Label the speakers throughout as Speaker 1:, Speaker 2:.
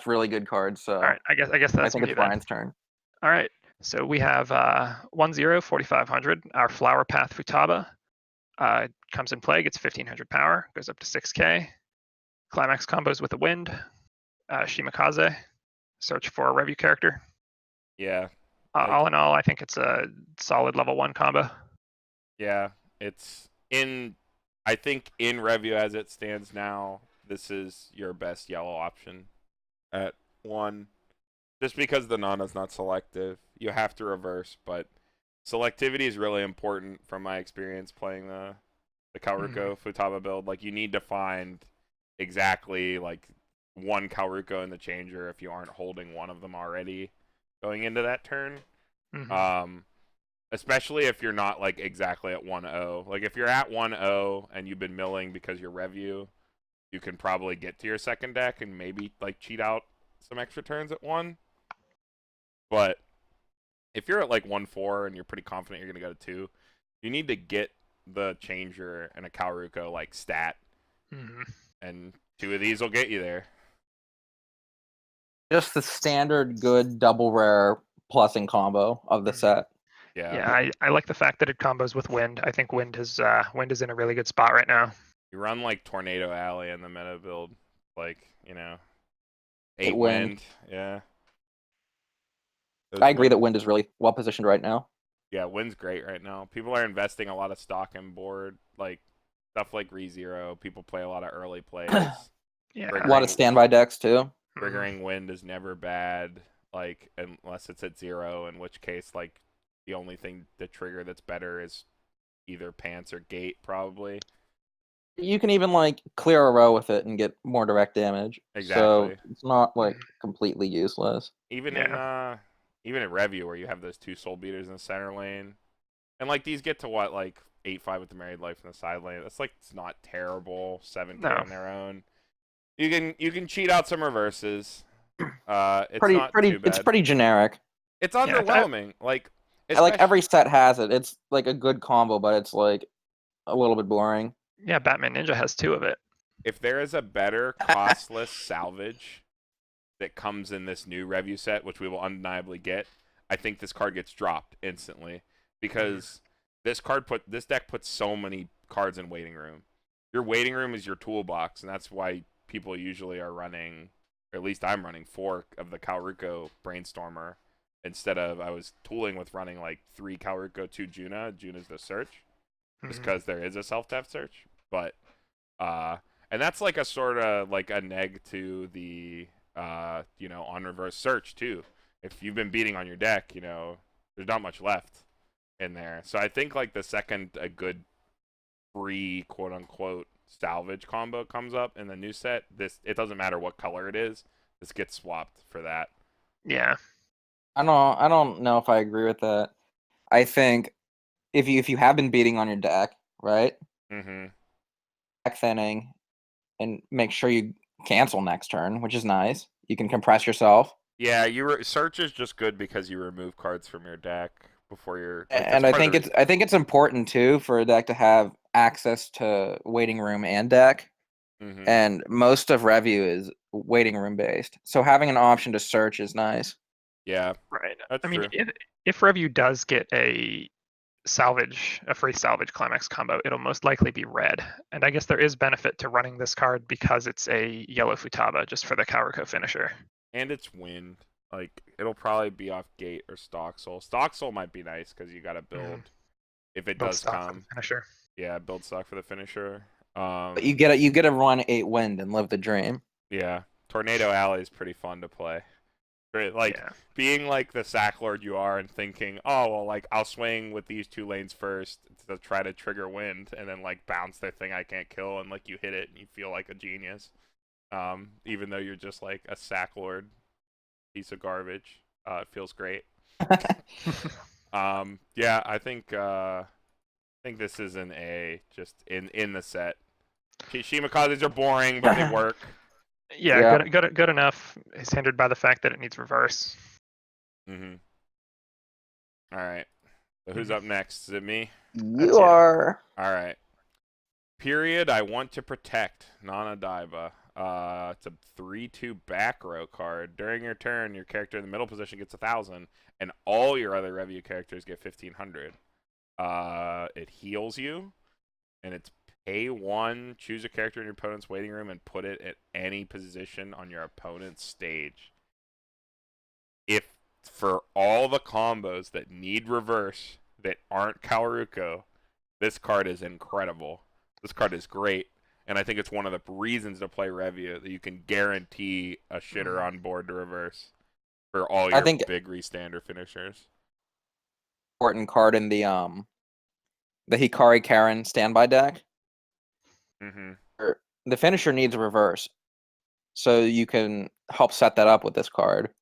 Speaker 1: enough really good cards, so
Speaker 2: All right, I guess
Speaker 1: I
Speaker 2: that's
Speaker 1: think
Speaker 2: me
Speaker 1: it's
Speaker 2: then.
Speaker 1: Brian's turn.
Speaker 2: All right, so we have 1-0, 4,500. Our Flower Path Futaba comes in play, gets 1,500 power, goes up to 6K. Climax combos with the Wind, Shimakaze, search for a Revue character.
Speaker 3: Yeah.
Speaker 2: All in all, I think it's a solid level 1 combo.
Speaker 3: Yeah, it's I think in Revue as it stands now, this is your best yellow option at 1. Just because the Nana's not selective. You have to reverse, but selectivity is really important from my experience playing the Kaoruko Futaba build. Like, you need to find exactly, like, one Kaoruko in the changer if you aren't holding one of them already going into that turn. Especially if you're not, like, exactly at 1-0. Like, if you're at 1-0 and you've been milling because you're Revue, you can probably get to your second deck and maybe, like, cheat out some extra turns at 1. But if you're at, like, 1-4 and you're pretty confident you're going to go to 2, you need to get the changer and a Kaoruko, like, stat. And 2 of these will get you there.
Speaker 1: Just the standard good double rare plussing combo of the set.
Speaker 2: Yeah, I like the fact that it combos with Wind. I think Wind is in a really good spot right now.
Speaker 3: You run, like, Tornado Alley in the meta build. Like, you know,
Speaker 1: 8
Speaker 3: wind. Yeah.
Speaker 1: I agree that Wind is really well positioned right now.
Speaker 3: Yeah, Wind's great right now. People are investing a lot of stock in board, like stuff like ReZero. People play a lot of early plays.
Speaker 2: Yeah,
Speaker 1: a lot of standby decks too.
Speaker 3: Triggering Wind is never bad, like unless it's at 0, in which case, like, the only thing to trigger that's better is either Pants or Gate, probably.
Speaker 1: You can even, like, clear a row with it and get more direct damage.
Speaker 3: Exactly.
Speaker 1: So it's not, like, completely useless.
Speaker 3: Even at Revue, where you have those 2 Soul Beaters in the center lane, and, like, these get to what, like 8-5 with the Married Life in the side lane. That's, like, it's not terrible. 7K on their own. You can cheat out some reverses. It's not too bad.
Speaker 1: It's pretty generic.
Speaker 3: It's underwhelming. Like
Speaker 1: every set has it. It's like a good combo, but it's like a little bit boring.
Speaker 2: Yeah, Batman Ninja has 2 of it.
Speaker 3: If there is a better costless salvage that comes in this new Revue set, which we will undeniably get, I think this card gets dropped instantly because this deck puts so many cards in waiting room. Your waiting room is your toolbox, and that's why people usually are running, or at least I'm running 4 of the Kaoruko Brainstormer instead of, I was tooling with running like 3 Kaoruko, 2 Juna. Juna's the search, just because there is a self-death search. But and that's like a sort of like a neg to the on reverse search too. If you've been beating on your deck, there's not much left in there. So I think like the second a good free quote unquote salvage combo comes up in the new set, it doesn't matter what color it is, this gets swapped for that.
Speaker 2: Yeah.
Speaker 1: I don't know if I agree with that. I think if you have been beating on your deck, right? Deck thinning, and make sure you cancel next turn, which is nice. You can compress yourself.
Speaker 3: Yeah, search is just good because you remove cards from your deck before you're. Like,
Speaker 1: and I think it's important too for a deck to have access to waiting room and deck. And most of Revue is waiting room based, so having an option to search is nice.
Speaker 3: Yeah,
Speaker 2: right.
Speaker 3: That's
Speaker 2: I mean,
Speaker 3: true.
Speaker 2: if Revue does get a free salvage climax combo, it'll most likely be red. And I guess there is benefit to running this card because it's a yellow Futaba just for the Kaoruko finisher.
Speaker 3: And it's Wind. Like, it'll probably be off Gate or Stock Soul. Stock Soul might be nice because you got to build if it does come.
Speaker 2: Finisher.
Speaker 3: Yeah, build stock for the finisher.
Speaker 1: But you get to run 8 Wind and live the dream.
Speaker 3: Yeah, Tornado Alley is pretty fun to play. Like, being like the sack lord you are and thinking, oh, well, like, I'll swing with these 2 lanes first to try to trigger Wind and then, like, bounce their thing I can't kill, and, like, you hit it and you feel like a genius. Even though you're just, like, a sack lord piece of garbage. It feels great. Yeah, I think this is an A just in the set. Shimakazes are boring, but they work.
Speaker 2: Yeah, good enough. It's hindered by the fact that it needs reverse.
Speaker 3: All right. So who's up next? Is it me?
Speaker 1: You are.
Speaker 3: All right. Period. I want to protect Nana Daiba. It's a 3/2 back row card. During your turn, your character in the middle position gets 1,000, and all your other Revue characters get 1,500. It heals you, and it's pay 1, choose a character in your opponent's waiting room, and put it at any position on your opponent's stage. If for all the combos that need reverse that aren't Kaoruko, this card is incredible. This card is great, and I think it's one of the reasons to play Revue, that you can guarantee a shitter on board to reverse for all your big restander finishers.
Speaker 1: Important card in the Hikari Karen standby deck. The finisher needs a reverse, so you can help set that up with this card.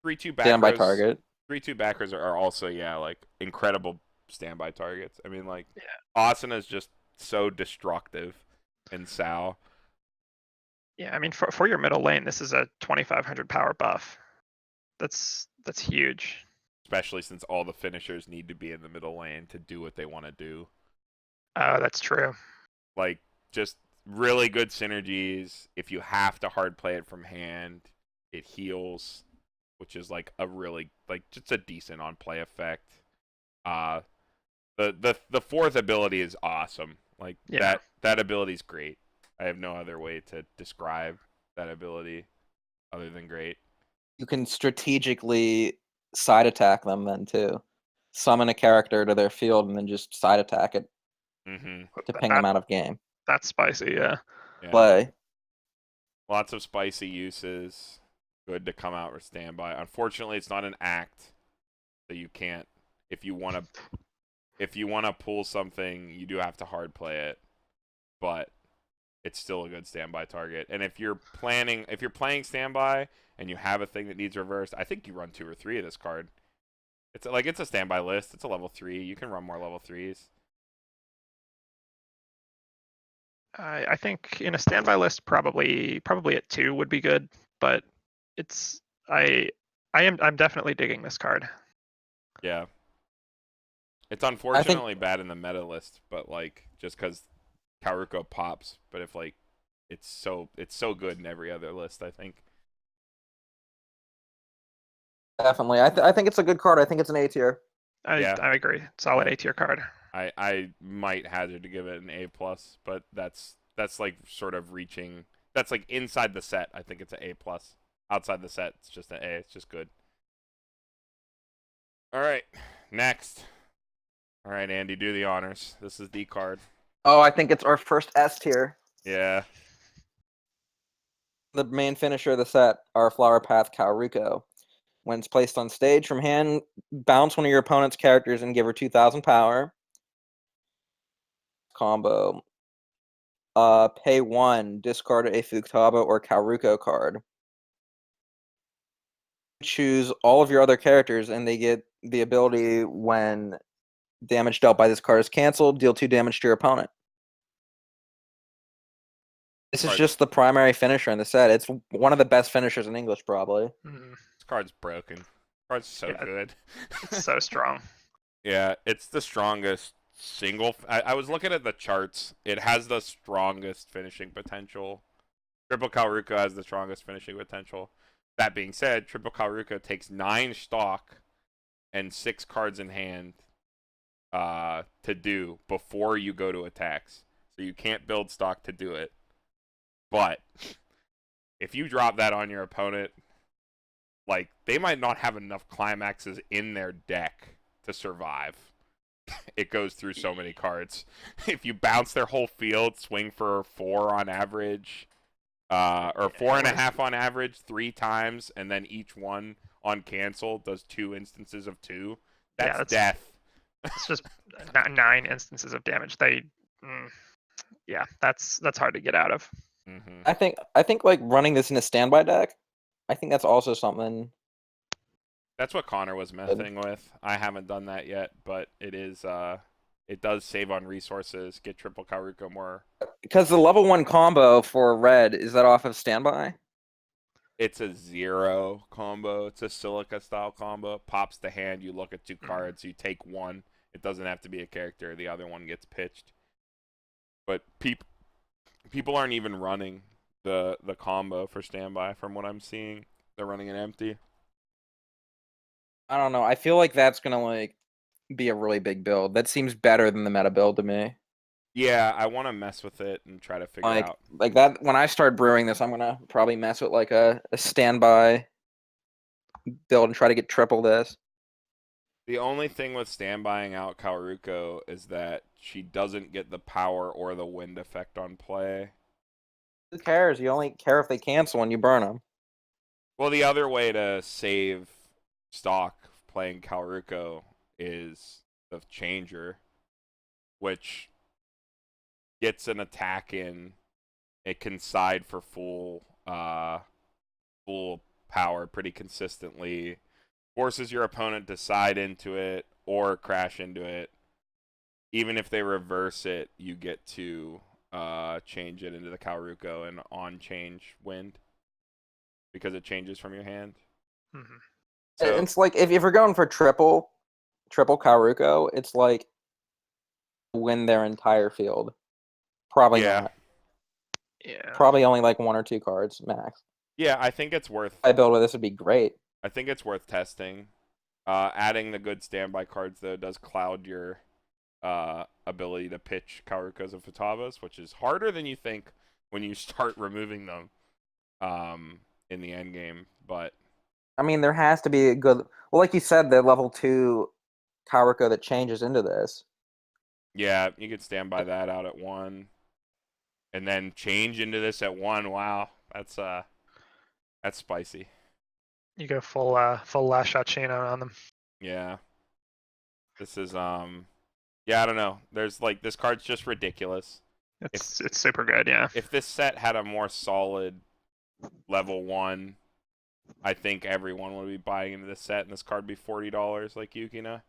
Speaker 3: 3/2 back
Speaker 1: standby
Speaker 3: rows,
Speaker 1: target.
Speaker 3: 3/2 backers are also like incredible standby targets. I mean, like Asuna is just so destructive in Sao.
Speaker 2: Yeah, I mean for your middle lane, this is a 2,500 power buff. That's huge.
Speaker 3: Especially since all the finishers need to be in the middle lane to do what they want to do.
Speaker 2: Oh, that's true.
Speaker 3: Like, just really good synergies. If you have to hard play it from hand, it heals, which is like a really, like, just a decent on play effect. The fourth ability is awesome. Like, that ability is great. I have no other way to describe that ability other than great.
Speaker 1: You can strategically side attack them then too. Summon a character to their field and then just side attack it to ping them out of game.
Speaker 2: That's spicy, yeah.
Speaker 1: Play.
Speaker 3: Lots of spicy uses. Good to come out with standby. Unfortunately, it's not an act, so you can't. If you want to pull something, you do have to hard play it, but it's still a good standby target. And if you're playing standby and you have a thing that needs reversed, I think you run 2 or 3 of this card. It's a standby list. It's a level 3. You can run more level 3s.
Speaker 2: I think in a standby list, probably at 2 would be good, but I'm definitely digging this card.
Speaker 3: Yeah. It's unfortunately bad in the meta list, but like just because Kaoruko pops, but if like it's so good in every other list, I think.
Speaker 1: Definitely. I think it's a good card. I think it's an A tier.
Speaker 2: I agree. Solid A tier card.
Speaker 3: I might hazard to give it an A+, but that's like sort of reaching. That's like inside the set. I think it's an A+. Outside the set, it's just an A. It's just good. All right, next. All right, Andy, do the honors. This is the card.
Speaker 1: Oh, I think it's our first S tier.
Speaker 3: Yeah.
Speaker 1: The main finisher of the set, our Flower Path Kaoruko. When it's placed on stage from hand, bounce one of your opponent's characters and give her 2,000 power. Combo. Pay 1, discard a Futaba or Kaoruko card. Choose all of your other characters, and they get the ability when damage dealt by this card is canceled, deal 2 damage to your opponent. This is just the primary finisher in the set. It's one of the best finishers in English, probably.
Speaker 3: This card's broken. This card's so good.
Speaker 2: It's so strong.
Speaker 3: Yeah, it's the strongest single. I was looking at the charts. It has the strongest finishing potential. Triple Kaoruko has the strongest finishing potential. That being said, Triple Kaoruko takes 9 stock and 6 cards in hand to do before you go to attacks. So you can't build stock to do it. But if you drop that on your opponent, like, they might not have enough climaxes in their deck to survive. It goes through so many cards. If you bounce their whole field, swing for 4 on average, or 4.5 on average 3 times, and then each one on cancel does 2 instances of 2. That's death.
Speaker 2: It's just 9 instances of damage. That's hard to get out of.
Speaker 1: I think like running this in a standby deck, I think that's also something.
Speaker 3: That's what Connor was messing with. I haven't done that yet, but it does save on resources, get Triple Kaoruko more. Because
Speaker 1: the level 1 combo for red, is that off of standby?
Speaker 3: It's a 0 combo. It's a Silica style combo. Pops the hand, you look at 2 cards, you take 1. It doesn't have to be a character. The other one gets pitched. But people aren't even running the combo for standby from what I'm seeing. They're running an empty.
Speaker 1: I don't know. I feel like that's gonna like be a really big build. That seems better than the meta build to me.
Speaker 3: Yeah, I want to mess with it and try to figure out.
Speaker 1: Like that. When I start brewing this, I'm gonna probably mess with like a standby build and try to get triple this.
Speaker 3: The only thing with standbying out Kaoruko is that she doesn't get the power or the wind effect on play.
Speaker 1: Who cares? You only care if they cancel when you burn them.
Speaker 3: Well, the other way to save stock playing Kaoruko is the changer, which gets an attack in. It can side for full power pretty consistently. Forces your opponent to side into it or crash into it. Even if they reverse it, you get to change it into the Kaoruko and on-change wind because it changes from your hand.
Speaker 2: Mm-hmm.
Speaker 3: So
Speaker 1: It's like if you're going for triple Kaoruko, it's like win their entire field. Probably
Speaker 3: yeah,
Speaker 1: not.
Speaker 2: Yeah.
Speaker 1: Probably only like 1 or 2 cards max.
Speaker 3: yeah, I think it's worth.
Speaker 1: I build with this would be great.
Speaker 3: I think it's worth testing. Adding the good standby cards though does cloud your ability to pitch Kaorukos and Futavas, which is harder than you think when you start removing them in the end game. But
Speaker 1: I mean, there has to be a good. Well, like you said, the level 2 Kaoruko that changes into this.
Speaker 3: yeah, you could stand by that out at 1, and then change into this at 1. Wow, that's spicy.
Speaker 2: You go full last shot chain on them.
Speaker 3: Yeah, this is yeah, I don't know. There's like this card's just ridiculous.
Speaker 2: It's super good, yeah.
Speaker 3: If this set had a more solid level 1, I think everyone would be buying into this set, and this card would be $40 like Yukina.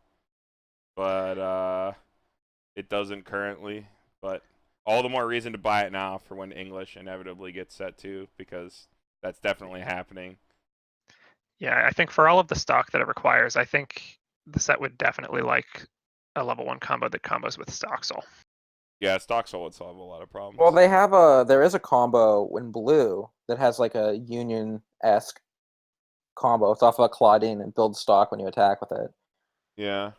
Speaker 3: But it doesn't currently. But all the more reason to buy it now for when English inevitably gets set to, because that's definitely happening.
Speaker 2: Yeah, I think for all of the stock that it requires, I think the set would definitely like a level 1 combo that combos with Stocksoul.
Speaker 3: Yeah, Stock Soul would solve a lot of problems.
Speaker 1: Well, there is a combo in blue that has like a Union-esque combo. It's off of a Claudine and builds stock when you attack with it.
Speaker 3: Yeah.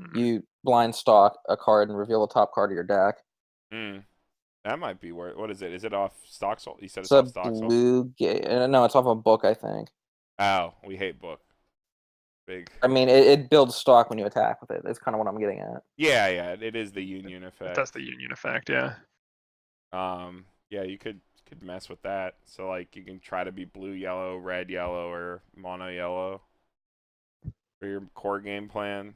Speaker 2: Mhm.
Speaker 1: You blind stock a card and reveal the top card of your deck.
Speaker 3: That might be worth. What is it? Is it off Stock Soul? You said it's
Speaker 1: It's a
Speaker 3: off Stock Soul?
Speaker 1: blue no, it's off a book, I think.
Speaker 3: Oh, we hate book. Big.
Speaker 1: I mean, it builds stock when you attack with it. That's kind of what I'm getting at.
Speaker 3: Yeah, it is the Union
Speaker 2: It
Speaker 3: effect.
Speaker 2: does the Union effect, yeah.
Speaker 3: Yeah, you could mess with that. So like you can try to be blue yellow, red yellow, or mono yellow for your core game plan.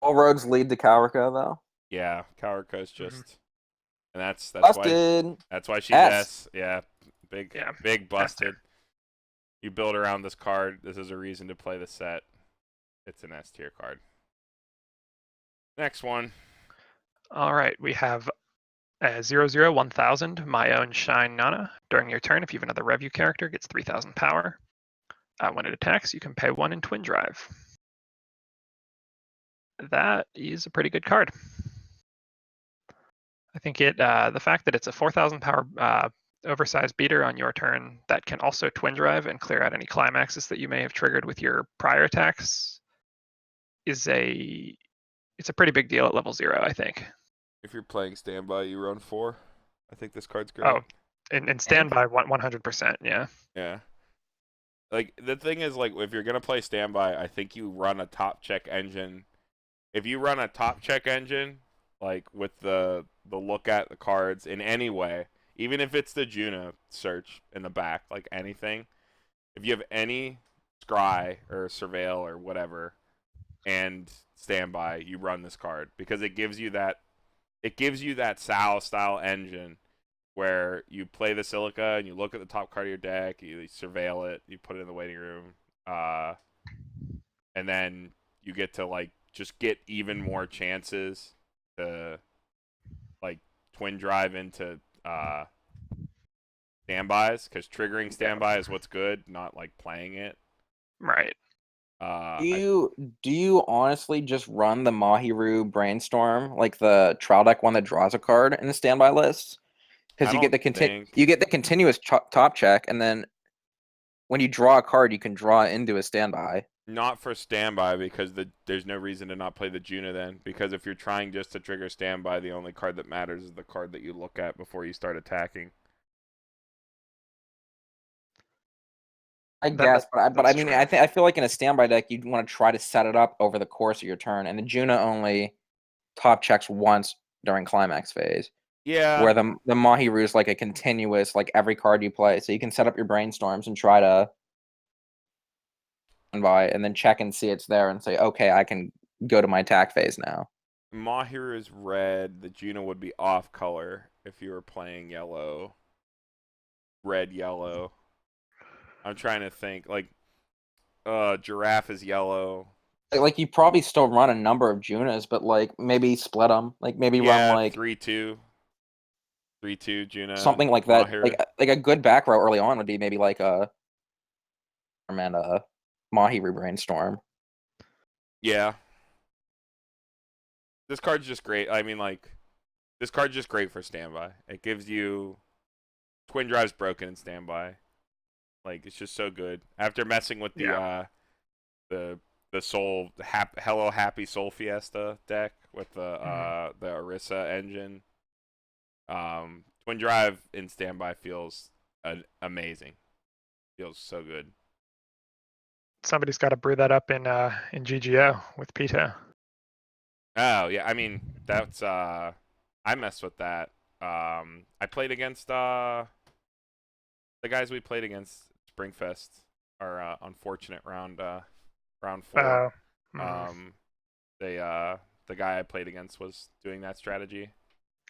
Speaker 1: All roads lead to Kaoruko, though.
Speaker 3: Yeah, Kaoruko's just, and that's
Speaker 1: Busted.
Speaker 3: why she's
Speaker 1: S.
Speaker 3: S. Yeah, big busted. You build around this card. This is a reason to play the set. It's an S tier card. Next one.
Speaker 2: All right, we have 0/0/1000, my own Shine Nana. During your turn, if you have another Revue character, it gets 3000 power. When it attacks, you can pay 1 in Twin Drive. That is a pretty good card. I think the fact that it's a 4000 power oversized beater on your turn that can also Twin Drive and clear out any climaxes that you may have triggered with your prior attacks it's a pretty big deal at level 0, I think.
Speaker 3: If you're playing standby, you run 4. I think this card's great.
Speaker 2: Oh, and standby 100%, yeah.
Speaker 3: Yeah. Like the thing is, like if you're gonna play standby, I think you run a top check engine. If you run a top check engine, like with the look at the cards in any way, even if it's the Juno search in the back, like anything, if you have any scry or surveil or whatever, and standby, you run this card because it gives you that Sao style engine where you play the Silica and you look at the top card of your deck, you surveil it, you put it in the waiting room, and then you get to like just get even more chances to like twin drive into standbys, because triggering standby is what's good, not like playing it.
Speaker 2: Right.
Speaker 1: Do you honestly just run the Mahiru Brainstorm, like the trial deck one that draws a card in the standby list? Because you
Speaker 3: don't
Speaker 1: get the
Speaker 3: think
Speaker 1: you get the continuous top check, and then when you draw a card, you can draw it into a standby.
Speaker 3: not for standby because there's no reason to not play the Juna then. Because if you're trying just to trigger standby, the only card that matters is the card that you look at before you start attacking.
Speaker 1: I
Speaker 2: That
Speaker 1: guess,
Speaker 2: ma-
Speaker 1: but I
Speaker 2: that's
Speaker 1: mean,
Speaker 2: true.
Speaker 1: I feel like in a standby deck, you'd want to try to set it up over the course of your turn, and the Juna only top checks once during climax phase,
Speaker 3: Yeah,
Speaker 1: where the Mahiru is like a continuous, like every card you play, so you can set up your brainstorms and try to by, and then check and see it's there, and say, okay, I can go to my attack phase now.
Speaker 3: Mahiru is red. The Juna would be off color if you were playing yellow. Red, yellow. I'm trying to think. Like, Giraffe is yellow.
Speaker 1: Like you probably still run a number of Junas, but like maybe split them. Like maybe run
Speaker 3: Yeah,
Speaker 1: like
Speaker 3: 3-2. 3-2 Juna.
Speaker 1: something like that.
Speaker 3: Mahiru.
Speaker 1: Like a good back row early on would be maybe like a Mahiru brainstorm.
Speaker 3: Yeah. This card's just great. I mean, like, this card's just great for standby. It gives you Twin Drive's broken in standby. Like, it's just so good. After messing with the Hello Happy Soul Fiesta deck with the Orisa engine, Twin Drive in standby feels amazing. Feels so good.
Speaker 2: Somebody's got to brew that up in GGO with Pito.
Speaker 3: Oh yeah, I mean that's I messed with that. I played against the guys we played against Springfest, our unfortunate round 4. The guy I played against was doing that strategy.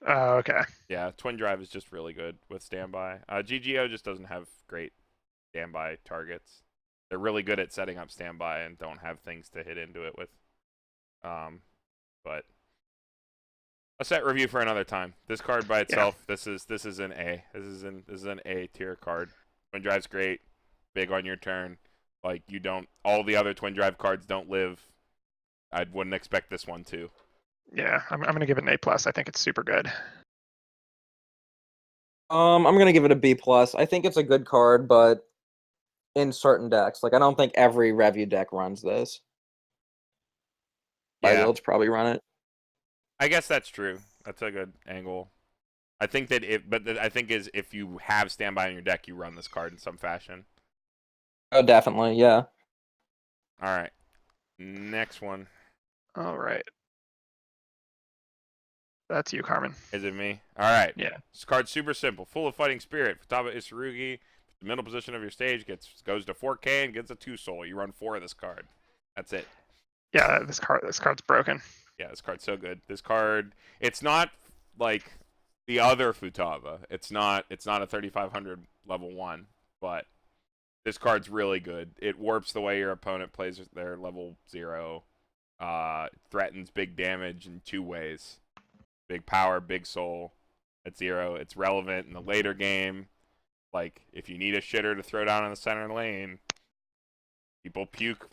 Speaker 2: Oh, okay.
Speaker 3: Yeah, Twin Drive is just really good with standby. GGO just doesn't have great standby targets. They're really good at setting up standby and don't have things to hit into it with. But a set review for another time. This card by itself, this is an A. This is an A tier card. Twin Drive's great, big on your turn. Like all the other Twin Drive cards don't live. I wouldn't expect this one to.
Speaker 2: Yeah, I'm gonna give it an A+. I think it's super good.
Speaker 1: I'm gonna give it a B+. I think it's a good card, but in certain decks, like I don't think every Revue deck runs this.
Speaker 3: Yeah.
Speaker 1: Builds probably run it.
Speaker 3: I guess that's true. That's a good angle. I think that I think if you have standby in your deck, you run this card in some fashion.
Speaker 1: Oh, definitely, yeah.
Speaker 3: All right, next one.
Speaker 2: All right. That's you, Carmen.
Speaker 3: Is it me? All right.
Speaker 2: Yeah.
Speaker 3: This card's super simple. Full of fighting spirit. Futaba Isurugi, the middle position of your stage, goes to 4K and gets a 2 soul. You run 4 of this card. That's it.
Speaker 2: Yeah, this card's broken.
Speaker 3: Yeah, this card's so good. This card, it's not like the other Futaba. It's not a 3500 level 1, but this card's really good. It warps the way your opponent plays their level 0. Threatens big damage in 2 ways. Big power, big soul at 0. It's relevant in the later game. Like, if you need a shitter to throw down in the center lane, people puke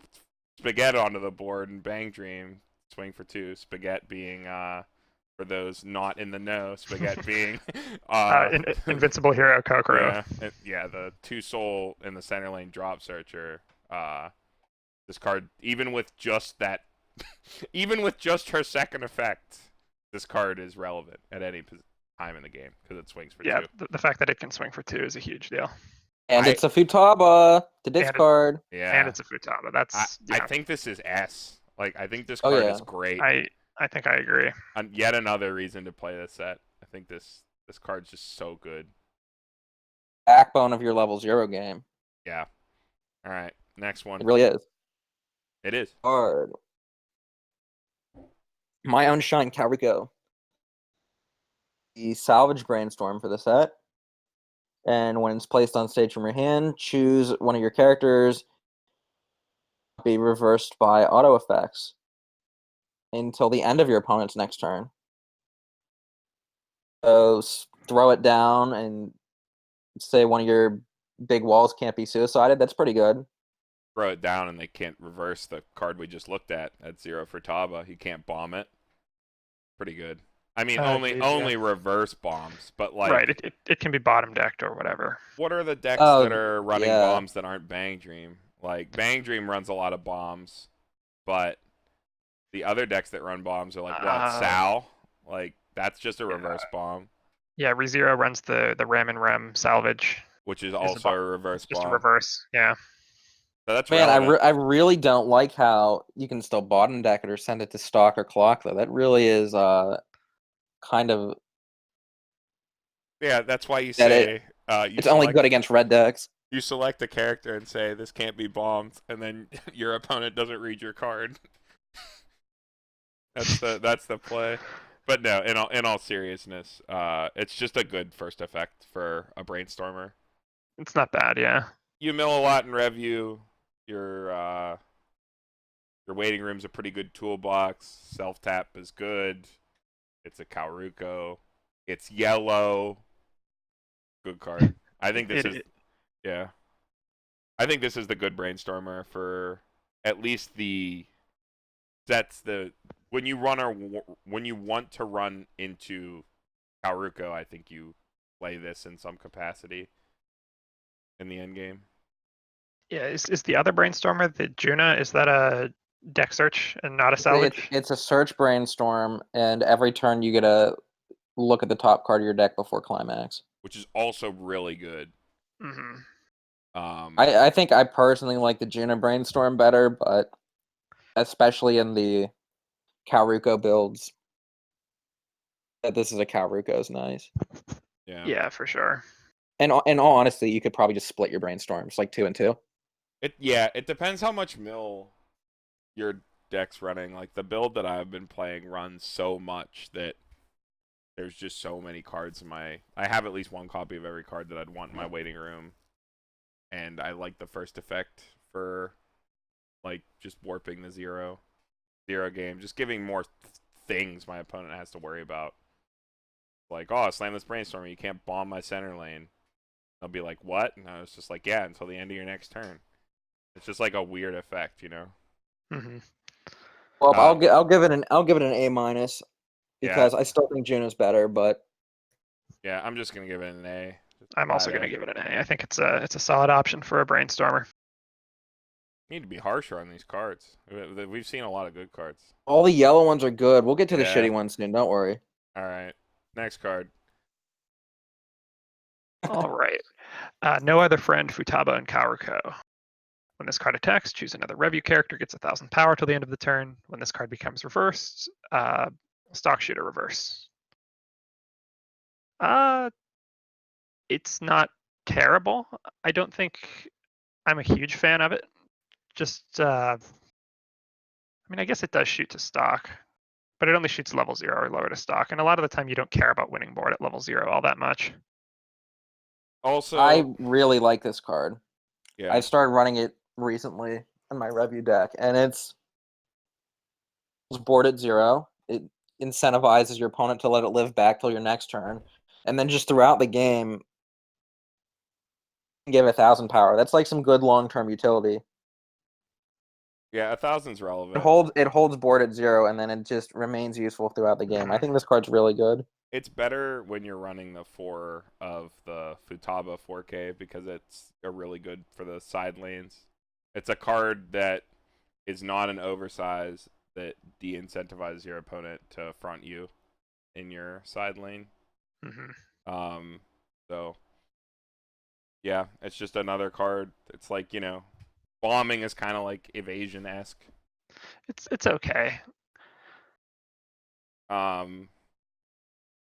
Speaker 3: Spaghetti onto the board and Bang Dream. Swing for 2. Spaghetti being, for those not in the know, Spaghetti being...
Speaker 2: Invincible Hero Kokoro.
Speaker 3: Yeah, the 2 soul in the center lane drop searcher. This card, even with just her second effect, this card is relevant at any time in the game because it swings for 2.
Speaker 2: Yeah, the fact that it can swing for 2 is a huge deal.
Speaker 1: And it's a Futaba to discard.
Speaker 3: Yeah.
Speaker 2: And it's a Futaba.
Speaker 3: I think this is S. Like, I think this
Speaker 1: Oh,
Speaker 3: card
Speaker 1: yeah.
Speaker 3: is great.
Speaker 2: I think I agree.
Speaker 3: Yet another reason to play this set. I think this card's just so good.
Speaker 1: Backbone of your level 0 game.
Speaker 3: Yeah. All right. Next one.
Speaker 1: It really is.
Speaker 3: It is.
Speaker 1: Card. My Own Shine Kauriko. The salvage brainstorm for the set. And when it's placed on stage from your hand, choose one of your characters. Be reversed by auto effects until the end of your opponent's next turn. So throw it down and say one of your big walls can't be suicided. That's pretty good.
Speaker 3: Throw it down and they can't reverse the card we just looked at 0 for Taba. You can't bomb it. Pretty good. I mean,
Speaker 2: Oh, geez,
Speaker 3: only
Speaker 2: yeah.
Speaker 3: reverse bombs, but like,
Speaker 2: Right, it can be bottom decked or whatever.
Speaker 3: what are the decks
Speaker 1: Oh,
Speaker 3: that are running
Speaker 1: yeah.
Speaker 3: bombs that aren't Bang Dream? Like, Bang Dream runs a lot of bombs, but the other decks that run bombs are like what? Sal? Like, that's just a reverse bomb,
Speaker 2: Yeah, ReZero runs the Ram and Rem salvage.
Speaker 3: which is
Speaker 2: Is a
Speaker 3: also a
Speaker 2: bomb.
Speaker 3: reverse
Speaker 2: It's just a
Speaker 3: bomb.
Speaker 2: reverse, yeah.
Speaker 3: So that's
Speaker 1: Man,
Speaker 3: relevant.
Speaker 1: I really don't like how you can still bottom deck it or send it to stock or clock though. That really is kind of
Speaker 3: Yeah, that's why you
Speaker 1: that
Speaker 3: say
Speaker 1: it's only good against red decks.
Speaker 3: you select a character and say this can't be bombed, and then your opponent doesn't read your card. That's the play. But no, in all seriousness, it's just a good first effect for a brainstormer.
Speaker 2: It's not bad, yeah.
Speaker 3: You mill a lot in Revue. Your waiting room's a pretty good toolbox. Self tap is good. It's a Kauruko. It's yellow. Good card. I think this is yeah. I think this is the good brainstormer for at least the sets the when you want to run into Kauruko, I think you play this in some capacity in the end game.
Speaker 2: Yeah, is the other brainstormer, the Juna, is that a deck search and not a salvage?
Speaker 1: It's a search brainstorm, and every turn you get to look at the top card of your deck before climax.
Speaker 3: Which is also really good.
Speaker 2: Mm-hmm.
Speaker 1: I think I personally like the Juna brainstorm better, but especially in the Kauruko builds, that this is a Kauruko is nice.
Speaker 2: Yeah, for sure.
Speaker 1: And in all honesty, you could probably just split your brainstorms like 2 and 2.
Speaker 3: It depends how much mill your deck's running. Like the build that I've been playing runs so much that there's just so many cards in my. I have at least one copy of every card that I'd want in my waiting room, and I like the first effect for like just warping the zero game, just giving more things my opponent has to worry about. Like, oh, slam this brainstormer, you can't bomb my center lane. They'll be like, what? And I was just like, yeah, until the end of your next turn. It's just like a weird effect, you know.
Speaker 2: Mm-hmm.
Speaker 1: Well, I'll give it an A minus because I still think Juno's better, but
Speaker 3: yeah, I'm just gonna give it an A.
Speaker 2: I'm also going to give it an A. I think it's a solid option for a brainstormer.
Speaker 3: Need to be harsher on these cards. We've seen a lot of good cards.
Speaker 1: All the yellow ones are good. We'll get to the shitty ones soon. Don't worry.
Speaker 3: All right, next card.
Speaker 2: All right. No Other Friend, Futaba, and Kauruko. When this card attacks, choose another Revue character, gets 1,000 power till the end of the turn. When this card becomes reversed, Stock Shooter reverse. It's not terrible. I don't think I'm a huge fan of it. Just, I mean, I guess it does shoot to stock, but it only shoots level 0 or lower to stock. And a lot of the time you don't care about winning board at level 0 all that much.
Speaker 3: Also,
Speaker 1: I really like this card.
Speaker 3: Yeah.
Speaker 1: I started running it recently in my Revue deck, and it's board at 0. It incentivizes your opponent to let it live back till your next turn, and then just throughout the game, give 1,000 power. That's like some good long-term utility.
Speaker 3: Yeah, 1,000's relevant.
Speaker 1: It holds board at 0, and then it just remains useful throughout the game. I think this card's really good.
Speaker 3: It's better when you're running the 4 of the Futaba 4K because it's a really good for the side lanes. It's a card that is not an oversize that de-incentivizes your opponent to front you in your side lane.
Speaker 2: Mm-hmm.
Speaker 3: So yeah, it's just another card. It's like, you know, bombing is kind of like evasion-esque.
Speaker 2: It's okay.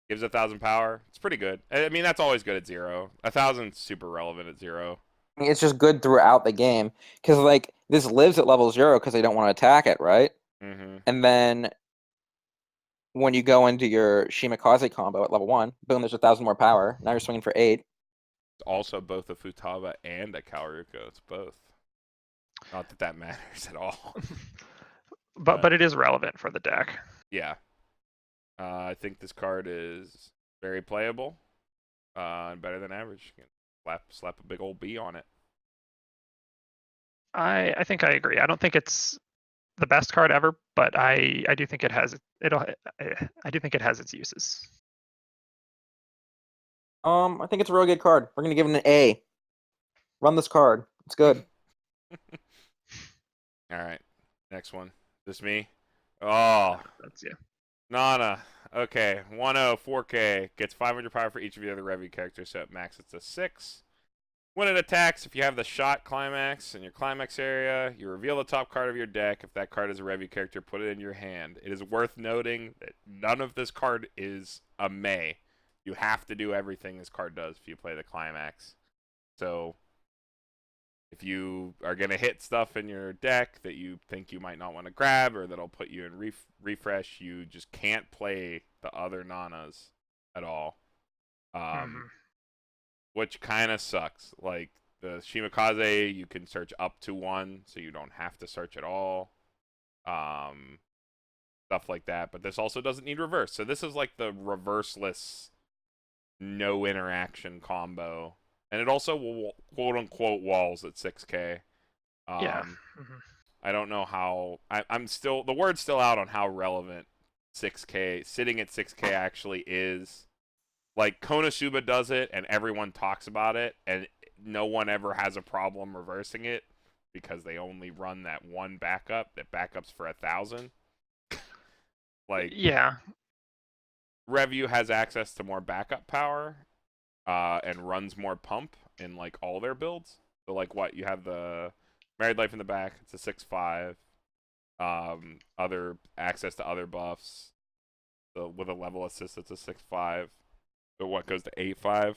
Speaker 3: Gives 1,000 power. It's pretty good. I mean, that's always good at 0. 1,000's super relevant at 0.
Speaker 1: It's just good throughout the game because like this lives at level 0 because they don't want to attack it, right?
Speaker 3: Mm-hmm.
Speaker 1: And then when you go into your Shimakaze combo at level 1, boom, there's 1,000 more power. Now you're swinging for 8.
Speaker 3: It's also both a Futaba and a Kauruko. It's both. Not that that matters at all.
Speaker 2: but it is relevant for the deck.
Speaker 3: Yeah. I think this card is very playable and better than average. You can slap a big old B on it.
Speaker 2: I think I agree. I don't think it's the best card ever, but I do think it has I do think it has its uses.
Speaker 1: I think it's a really good card. We're gonna give it an A. Run this card. It's good.
Speaker 3: All right, next one. This me? Oh,
Speaker 2: That's yeah.
Speaker 3: Nana. Okay, 1-0, 4K. Gets 500 power for each of the other Revue characters, so it maxes to 6. When it attacks, if you have the shot climax in your climax area, you reveal the top card of your deck. If that card is a Revue character, put it in your hand. It is worth noting that none of this card is a May. You have to do everything this card does if you play the climax. So if you are going to hit stuff in your deck that you think you might not want to grab or that'll put you in refresh, you just can't play the other Nanas at all. Which kind of sucks. Like, the Shimakaze, you can search up to 1, so you don't have to search at all. Stuff like that. But this also doesn't need reverse. So this is like the reverseless, no interaction combo. And it also will, quote-unquote, walls at 6K.
Speaker 2: Yeah.
Speaker 3: I don't know how... I'm still... The word's still out on how relevant 6K... Sitting at 6K actually is... Like, Konosuba does it, and everyone talks about it, and no one ever has a problem reversing it because they only run that one backup that backups for 1,000. Like,
Speaker 2: yeah,
Speaker 3: Revue has access to more backup power and runs more pump in, like, all their builds. So, like, what? You have the Married Life in the back. It's a 6/5. Other access to other buffs. So with a level assist, it's a 6/5. So what goes to 8/5?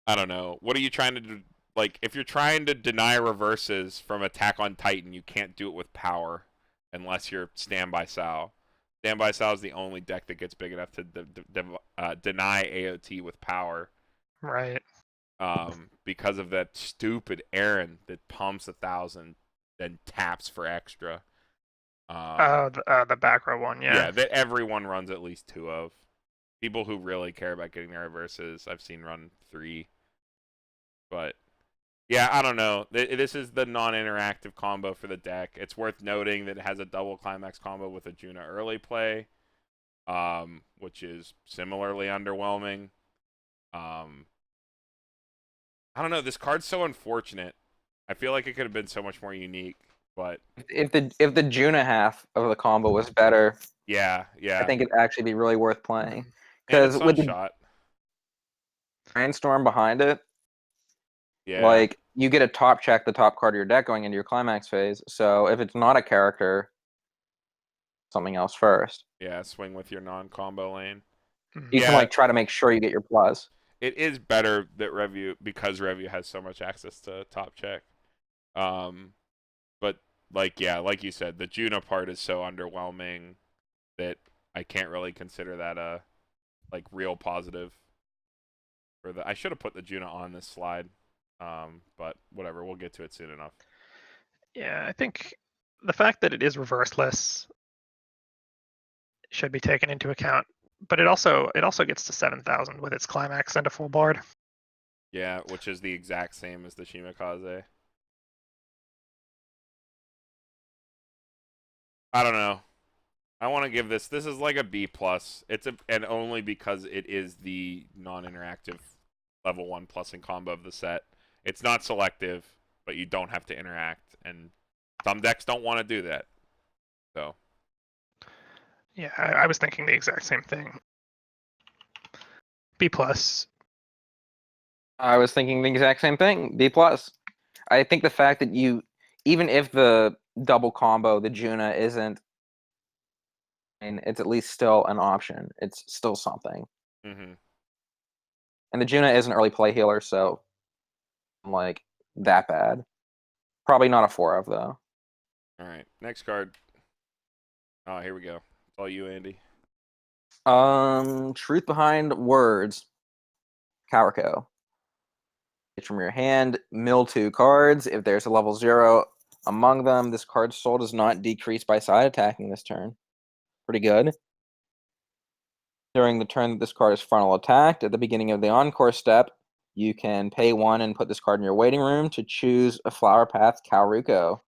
Speaker 3: I don't know. What are you trying to do? Like, if you're trying to deny reverses from Attack on Titan, you can't do it with power unless you're Standby Sal. Standby Sal is the only deck that gets big enough to deny AOT with power.
Speaker 2: right.
Speaker 3: Because of that stupid Aaron that pumps 1,000, then taps for extra.
Speaker 2: The back row one, yeah.
Speaker 3: Yeah, that everyone runs at least 2 of. People who really care about getting their reverses, I've seen run 3. But, yeah, I don't know. This is the non-interactive combo for the deck. It's worth noting that it has a double climax combo with a Juna early play, which is similarly underwhelming. I don't know. This card's so unfortunate. I feel like it could have been so much more unique, but...
Speaker 1: If the Juna half of the combo was better,
Speaker 3: yeah.
Speaker 1: I think it'd actually be really worth playing.
Speaker 3: And it's
Speaker 1: Because with the
Speaker 3: shot.
Speaker 1: Brainstorm behind it,
Speaker 3: Yeah.
Speaker 1: like, you get a top check the top card of your deck going into your climax phase. So if it's not a character, something else first.
Speaker 3: Yeah, swing with your non-combo lane.
Speaker 1: You can, like, try to make sure you get your plus.
Speaker 3: It is better that Revue, because Revue has so much access to top check. But, like, yeah, like you said, the Juna part is so underwhelming that I can't really consider that a, like, real positive. I should have put the Juna on this slide, but whatever, we'll get to it soon enough.
Speaker 2: Yeah, I think the fact that it is reverseless should be taken into account. But it also gets to 7,000 with its climax and a full board.
Speaker 3: Yeah, which is the exact same as the Shimakaze. I don't know. I want to give this is like a B+. And only because it is the non-interactive level 1 plus in combo of the set. It's not selective, but you don't have to interact, and some decks don't want to do that. So.
Speaker 2: Yeah, I was thinking the exact same thing. B+.
Speaker 1: I was thinking the exact same thing. B+. I think the fact that even if the double combo, the Juna isn't, and it's at least still an option. It's still something.
Speaker 3: Mm-hmm.
Speaker 1: And the Juna is an early play healer, so, like, that bad. Probably not a 4 of, though.
Speaker 3: All right, next card. Oh, here we go. It's all you, Andy.
Speaker 1: Truth Behind Words. Kawariko. It's from your hand, mill 2 cards. If there's a level 0 among them, this card's soul does not decrease by side attacking this turn. Pretty good. During the turn that this card is frontal attacked, at the beginning of the encore step, you can pay 1 and put this card in your waiting room to choose a Flower Path Kawariko,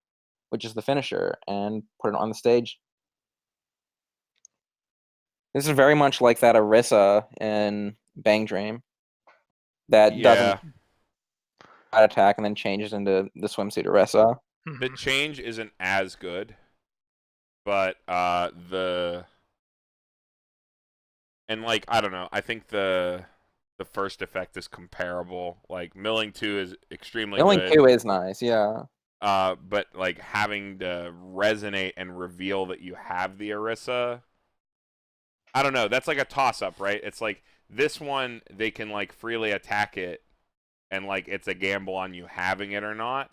Speaker 1: which is the finisher, and put it on the stage. This is very much like that Orisa in Bang Dream that doesn't
Speaker 3: Yeah,
Speaker 1: attack and then changes into the swimsuit Orisa.
Speaker 3: the change isn't as good, but like I don't know. I think the first effect is comparable. Like Milling 2 is extremely
Speaker 1: Milling
Speaker 3: good.
Speaker 1: 2 is nice, yeah.
Speaker 3: But like having to resonate and reveal that you have the Orisa, I don't know. That's like a toss up, right? It's like this one they can like freely attack it, and like it's a gamble on you having it or not.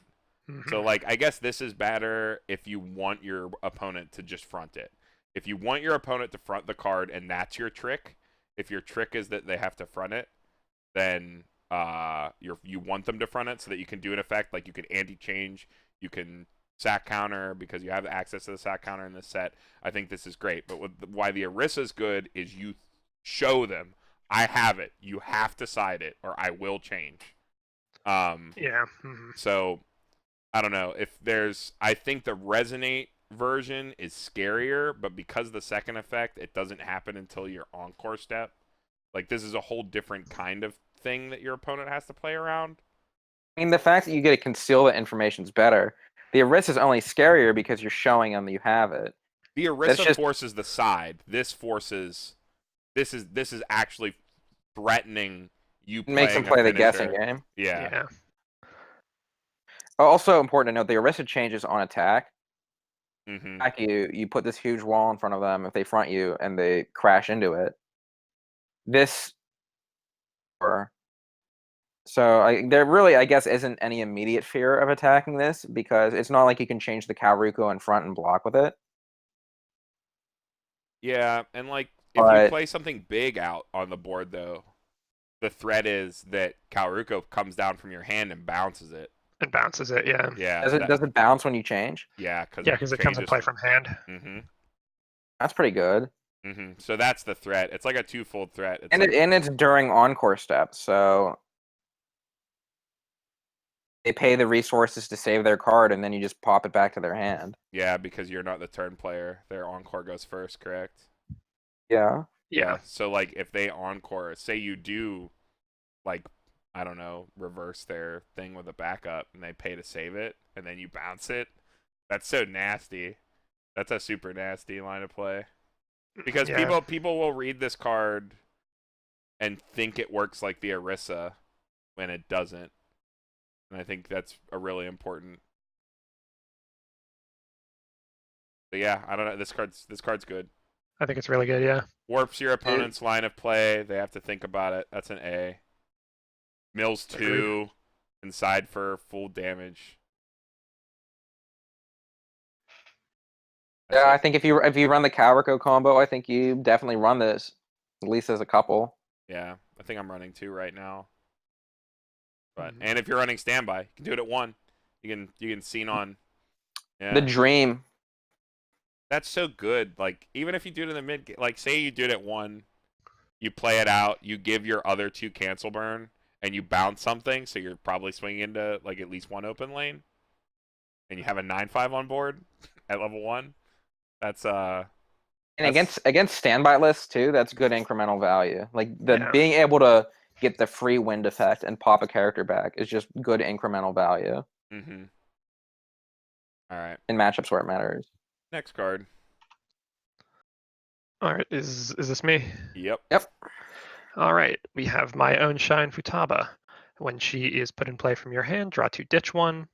Speaker 3: So like I guess this is better if you want your opponent to just front it. If you want your opponent to front the card and that's your trick, if your trick is that they have to front it, then you want them to front it so that you can do an effect like you can anti-change, you can sack counter because you have access to the sack counter in this set. I think this is great. But why the Orisa is good is you show them, I have it. You have to side it or I will change.
Speaker 2: Yeah.
Speaker 3: So I don't know if I think the resonate version is scarier, but because the second effect, it doesn't happen until your encore step. Like this is a whole different kind of thing that your opponent has to play around.
Speaker 1: I mean, the fact that you get to conceal the information is better. The Orisa is only scarier because you're showing them that you have it.
Speaker 3: The Orisa forces the side. This is actually threatening you playing
Speaker 1: makes them play the guessing
Speaker 3: finisher.
Speaker 1: game.
Speaker 3: Yeah.
Speaker 1: Also important to note, the Orisa changes on attack.
Speaker 3: Mm-hmm.
Speaker 1: Attack you put this huge wall in front of them if they front you and they crash into it. So there really, I guess, isn't any immediate fear of attacking this because it's not like you can change the Kaoruko in front and block with it.
Speaker 3: Yeah, and like if you play something big out on the board, though, the threat is that Kaoruko comes down from your hand and bounces it.
Speaker 2: It bounces it, yeah.
Speaker 3: Yeah.
Speaker 1: Does it bounce when you change?
Speaker 3: Yeah, because
Speaker 2: it comes in play from hand.
Speaker 3: Mm-hmm.
Speaker 1: That's pretty good.
Speaker 3: Mm-hmm. So that's the threat. It's like a twofold threat.
Speaker 1: It's during encore steps, so they pay the resources to save their card, and then you just pop it back to their hand.
Speaker 3: Yeah, because you're not the turn player. Their encore goes first, correct?
Speaker 1: Yeah.
Speaker 2: Yeah.
Speaker 3: So like if they encore, say you do like I don't know, reverse their thing with a backup and they pay to save it and then you bounce it. That's so nasty. That's a super nasty line of play. Because people will read this card and think it works like the Orisa when it doesn't. And I think that's a really important. But yeah, I don't know. This card's good.
Speaker 2: I think it's really good, yeah.
Speaker 3: Warps your opponent's line of play. They have to think about it. That's an A. Mills 2 inside for full damage.
Speaker 1: Yeah, I think if you run the Kaoruko combo, I think you definitely run this at least as a couple.
Speaker 3: Yeah, I think I'm running 2 right now. But and if you're running standby, you can do it at 1. You can scene on. Yeah.
Speaker 1: The dream.
Speaker 3: That's so good. Like even if you do it in the mid, like say you do it at 1, you play it out, you give your other 2 cancel burn, and you bounce something, so you're probably swinging into like at least 1 open lane, and you have a 9/5 on board at level 1. That's
Speaker 1: and against standby lists too. That's good incremental value. Like being able to get the free wind effect and pop a character back is just good incremental value.
Speaker 3: Mm-hmm. All right.
Speaker 1: In matchups where it matters.
Speaker 3: Next card.
Speaker 2: All right, is this me?
Speaker 3: Yep.
Speaker 2: All right, we have My Own Shine Futaba. When she is put in play from your hand, draw 2, ditch 1.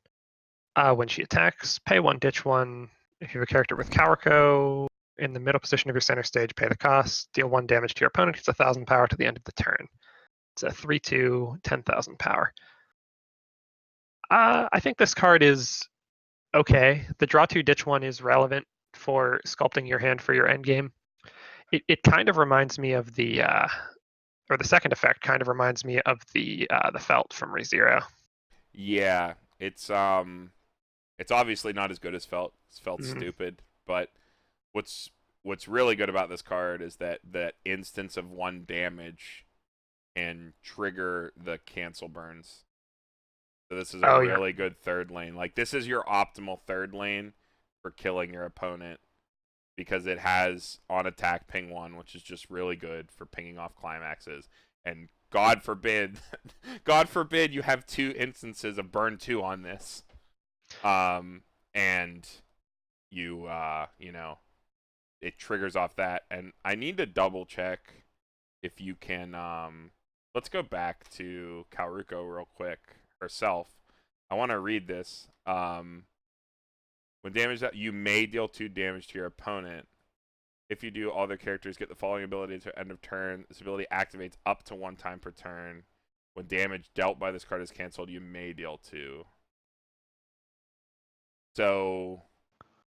Speaker 2: When she attacks, pay 1, ditch 1. If you have a character with Kaoruko in the middle position of your center stage, pay the cost. Deal 1 damage to your opponent. Gets 1,000 power to the end of the turn. It's a 3/2, 10,000 power. I think this card is okay. The draw 2, ditch 1 is relevant for sculpting your hand for your endgame. It kind of reminds me of the second effect kind of reminds me of the felt from ReZero.
Speaker 3: Yeah, it's obviously not as good as felt. Felt's stupid, but what's really good about this card is that instance of 1 damage can trigger the cancel burns. So this is a really good third lane. Like this is your optimal third lane for killing your opponent. because it has on attack ping 1, which is just really good for pinging off climaxes. And God forbid, God forbid you have 2 instances of burn 2 on this. And you, you know, it triggers off that. And I need to double check if you can, let's go back to Kaoruko real quick herself. I want to read this. When damaged, you may deal 2 damage to your opponent. If you do, all their characters get the following ability to end of turn. This ability activates up to 1 time per turn. When damage dealt by this card is canceled, you may deal 2. So,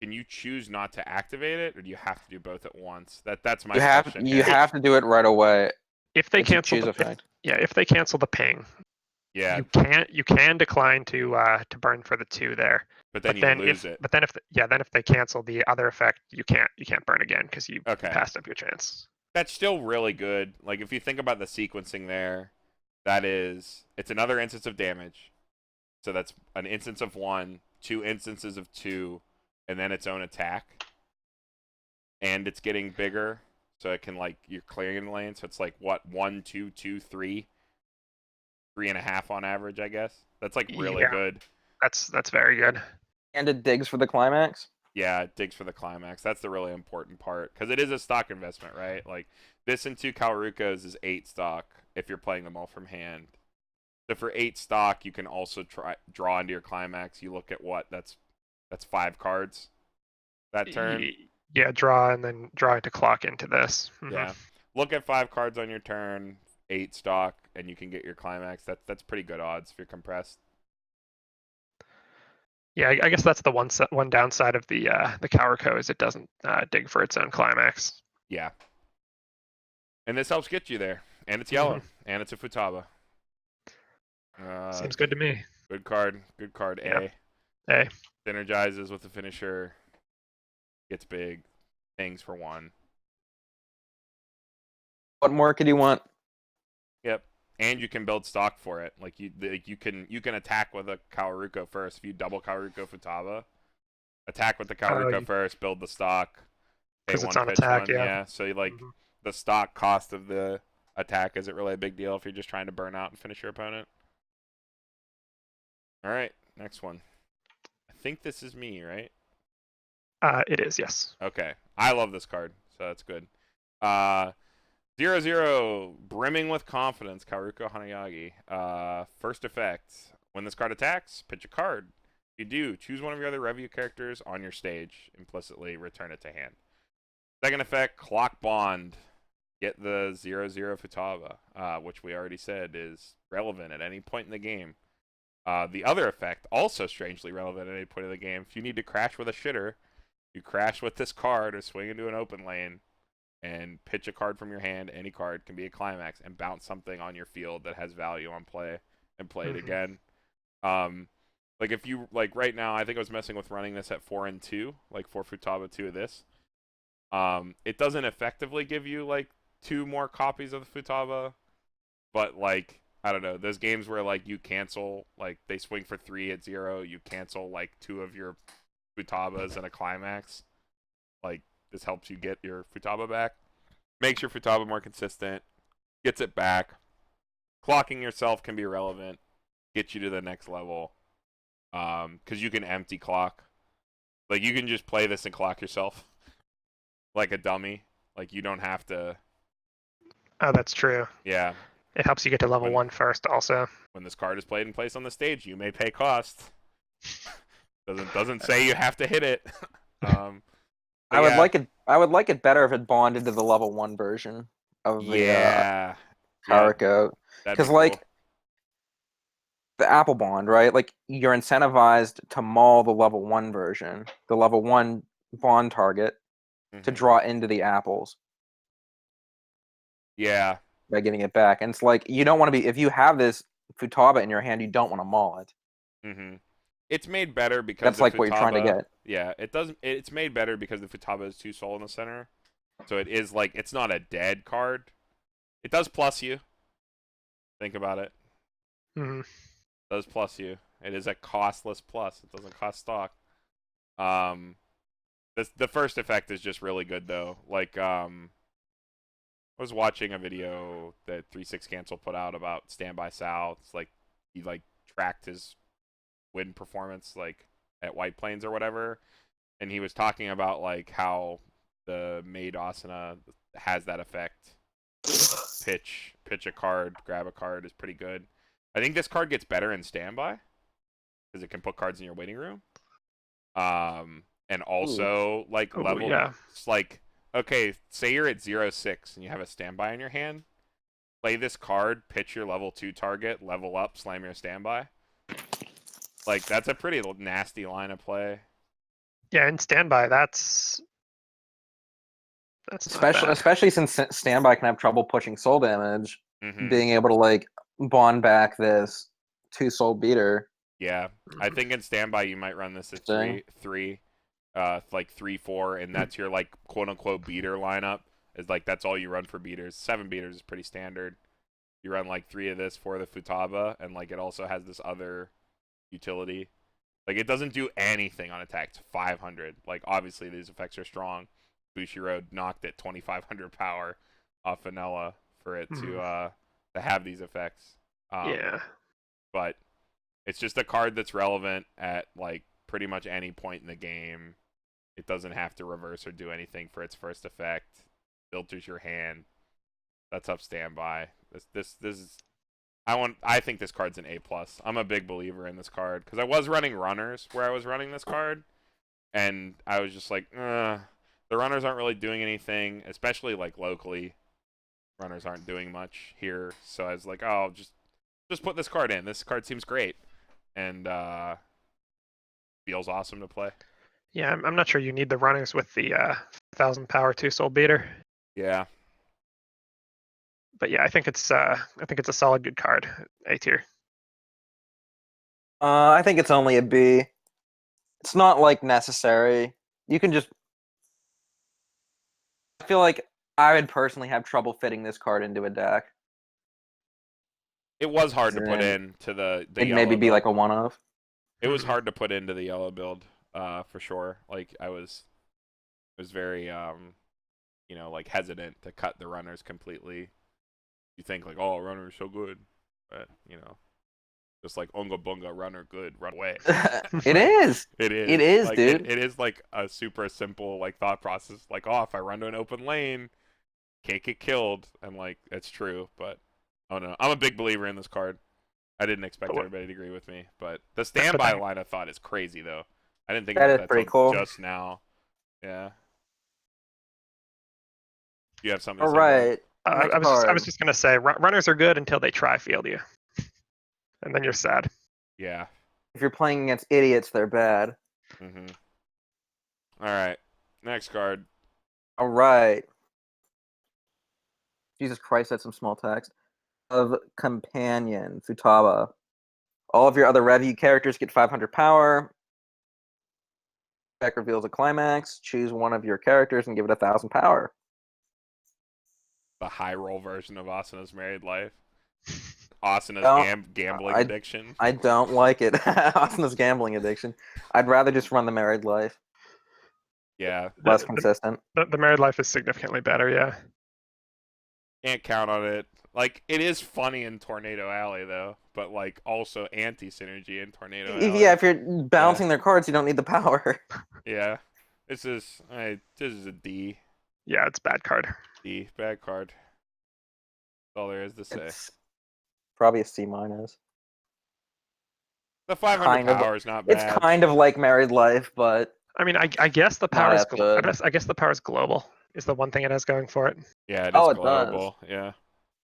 Speaker 3: can you choose not to activate it, or do you have to do both at once? That's my question.
Speaker 1: You have to do it right away.
Speaker 2: If they
Speaker 1: It's a
Speaker 2: cancel
Speaker 1: choose
Speaker 2: the
Speaker 1: effect.
Speaker 2: if they cancel the ping,
Speaker 3: Yeah,
Speaker 2: you can decline to burn for the 2 there.
Speaker 3: but then you lose it.
Speaker 2: But then if they cancel the other effect, you can't burn again because you passed up your chance.
Speaker 3: That's still really good. Like, if you think about the sequencing there, it's another instance of damage. So that's an instance of 1, 2 instances of 2, and then its own attack. And it's getting bigger, so it can, like, you're clearing the lane. So it's like, what, 1, 2, 2, 3, 3.5 on average, I guess. That's like really good.
Speaker 2: That's very good.
Speaker 1: And it digs for the climax.
Speaker 3: Yeah, it digs for the climax. That's the really important part, because it is a stock investment, right? Like, this and 2 Kaorukas is 8 stock if you're playing them all from hand. So for 8 stock, you can also draw into your climax. You look at what? That's 5 cards that turn.
Speaker 2: Yeah, draw and then draw to clock into this. Mm-hmm.
Speaker 3: Yeah, look at 5 cards on your turn, 8 stock, and you can get your climax. That's pretty good odds if you're compressed.
Speaker 2: Yeah, I guess that's the one downside of the Kaoruko is it doesn't dig for its own climax.
Speaker 3: Yeah, and this helps get you there, and it's yellow, and it's a Futaba.
Speaker 2: Seems good to me.
Speaker 3: Good card. Good card.
Speaker 2: Yeah.
Speaker 3: A. Synergizes with the finisher. Gets big. Things for 1.
Speaker 1: What more could you want?
Speaker 3: Yep. And you can build stock for it. Like you can attack with a Kaoruko first. If you double Kaoruko Futaba, attack with the Kaoruko first, build the stock.
Speaker 2: Because it's on attack,
Speaker 3: yeah. So the stock cost of the attack isn't really a big deal if you're just trying to burn out and finish your opponent. All right, next one. I think this is me, right?
Speaker 2: It is, yes.
Speaker 3: Okay. I love this card, so that's good. 0/0, brimming with confidence, Kaoruko Hanayagi. First effect. When this card attacks, pitch a card. If you do, choose one of your other Revue characters on your stage. Implicitly return it to hand. Second effect, Clock Bond. Get the 0/0 Futaba, which we already said is relevant at any point in the game. The other effect, also strangely relevant at any point in the game. If you need to crash with a shitter, you crash with this card or swing into an open lane and pitch a card from your hand. Any card can be a climax and bounce something on your field that has value on play and play it again. Like if you right now, I think I was messing with running this at 4 and 2, like 4 Futaba, 2 of this. It doesn't effectively give you like 2 more copies of the Futaba, but like I don't know, those games where like you cancel, like they swing for 3 at 0, you cancel like 2 of your Futabas and a climax. Like this helps you get your Futaba back, makes your Futaba more consistent, gets it back. Clocking yourself can be relevant, get you to the next level, because you can empty clock. Like you can just play this and clock yourself like a dummy. Like you don't have to.
Speaker 2: Oh, that's true.
Speaker 3: Yeah.
Speaker 2: It helps you get to level 1 first also.
Speaker 3: When this card is played and placed on the stage, you may pay cost. Doesn't say you have to hit it.
Speaker 1: I would like it better if it bonded to the level 1 version of the Kaoruko. Because like the Apple Bond, right? Like you're incentivized to maul the level 1 version, the level 1 bond target, to draw into the apples.
Speaker 3: Yeah.
Speaker 1: By getting it back. And it's like you don't want to be, if you have this Futaba in your hand, you don't want to maul it.
Speaker 3: It's made better because
Speaker 1: that's like Futaba, what you're trying to get.
Speaker 3: Yeah, it's made better because the Futaba is 2 soul in the center. So it is like, it's not a dead card. It does plus you. Think about it. It does plus you. It is a costless plus. It doesn't cost stock. The first effect is just really good though. Like I was watching a video that 3-6 Cancel put out about Standby Sal. It's like he like tracked his win performance like at White Plains or whatever, and he was talking about like how the Maid Asana has that effect. Pitch a card, grab a card is pretty good. I think this card gets better in Standby because it can put cards in your waiting room. And also like level.
Speaker 2: Yeah.
Speaker 3: It's like, okay, say you're at 0-6 and you have a Standby in your hand. Play this card, pitch your level 2 target, level up, slam your Standby. Like that's a pretty nasty line of play.
Speaker 2: Yeah, in Standby, that's
Speaker 1: especially since Standby can have trouble pushing soul damage.
Speaker 3: Mm-hmm.
Speaker 1: Being able to like bond back this 2 soul beater.
Speaker 3: Yeah, I think in Standby you might run this at 3, like 3-4, and that's your like quote unquote beater lineup. Is like that's all you run for beaters. 7 beaters is pretty standard. You run like 3 of this, 4 of the Futaba, and like it also has this other utility. Like it doesn't do anything on attack. It's 500. Like obviously these effects are strong. Bushiroad knocked at 2,500 power off Vanilla for it to have these effects.
Speaker 2: Yeah.
Speaker 3: But it's just a card that's relevant at like pretty much any point in the game. It doesn't have to reverse or do anything for its first effect. Filters your hand. That's up Standby. This is I think this card's an A+. I'm a big believer in this card because I was running runners where I was running this card, and I was just like, the runners aren't really doing anything, especially like locally. Runners aren't doing much here, so I was like, oh, just put this card in. This card seems great, and feels awesome to play.
Speaker 2: Yeah, I'm not sure you need the runners with the 1,000 power 2 soul beater.
Speaker 3: Yeah.
Speaker 2: But yeah, I think it's a solid good card, A tier.
Speaker 1: I think it's only a B. It's not like necessary. You can just. I feel like I would personally have trouble fitting this card into a deck.
Speaker 3: It was hard to put into the
Speaker 1: it'd
Speaker 3: yellow
Speaker 1: maybe be
Speaker 3: build.
Speaker 1: like a one-of.
Speaker 3: It was hard to put into the yellow build, for sure. Like I was very like hesitant to cut the runners completely. You think like, oh, runner is so good, but just like Unga Bunga runner good, run away.
Speaker 1: It is.
Speaker 3: It is.
Speaker 1: It is,
Speaker 3: like,
Speaker 1: dude.
Speaker 3: It is like a super simple like thought process. Like, oh, if I run to an open lane, can't get killed, and like it's true. But oh no, I'm a big believer in this card. I didn't expect everybody to agree with me, but the Standby line I thought is crazy though. I didn't think about that
Speaker 1: pretty cool.
Speaker 3: just now. Yeah. You have something to
Speaker 1: All
Speaker 3: say?
Speaker 1: right.
Speaker 2: I was just gonna say runners are good until they try field you, and then you're sad.
Speaker 3: Yeah.
Speaker 1: If you're playing against idiots, they're bad.
Speaker 3: Mm-hmm. All right. Next card.
Speaker 1: All right. Jesus Christ, that's some small text. Of Companion, Futaba. All of your other Revue characters get 500 power. Deck reveals a climax. Choose one of your characters and give it 1,000 power.
Speaker 3: The high roll version of Asana's married life. Asana's gambling addiction.
Speaker 1: I don't like it. Asana's gambling addiction. I'd rather just run the married life.
Speaker 3: Yeah.
Speaker 1: Less consistent.
Speaker 2: The married life is significantly better, yeah.
Speaker 3: Can't count on it. Like, it is funny in Tornado Alley, though, but, like, also anti-synergy in Tornado Alley.
Speaker 1: Yeah, if you're balancing their cards, you don't need the power.
Speaker 3: Yeah. This is a D.
Speaker 2: Yeah, it's a bad card.
Speaker 3: D. Bad card. That's all there is to say.
Speaker 1: It's probably a C-.
Speaker 3: The 500 power is not bad.
Speaker 1: It's kind of like married life, but...
Speaker 2: I mean, I guess the power is I guess the power is global. Is the one thing it has going for it.
Speaker 3: Yeah, it is global.
Speaker 1: Does.
Speaker 3: Yeah.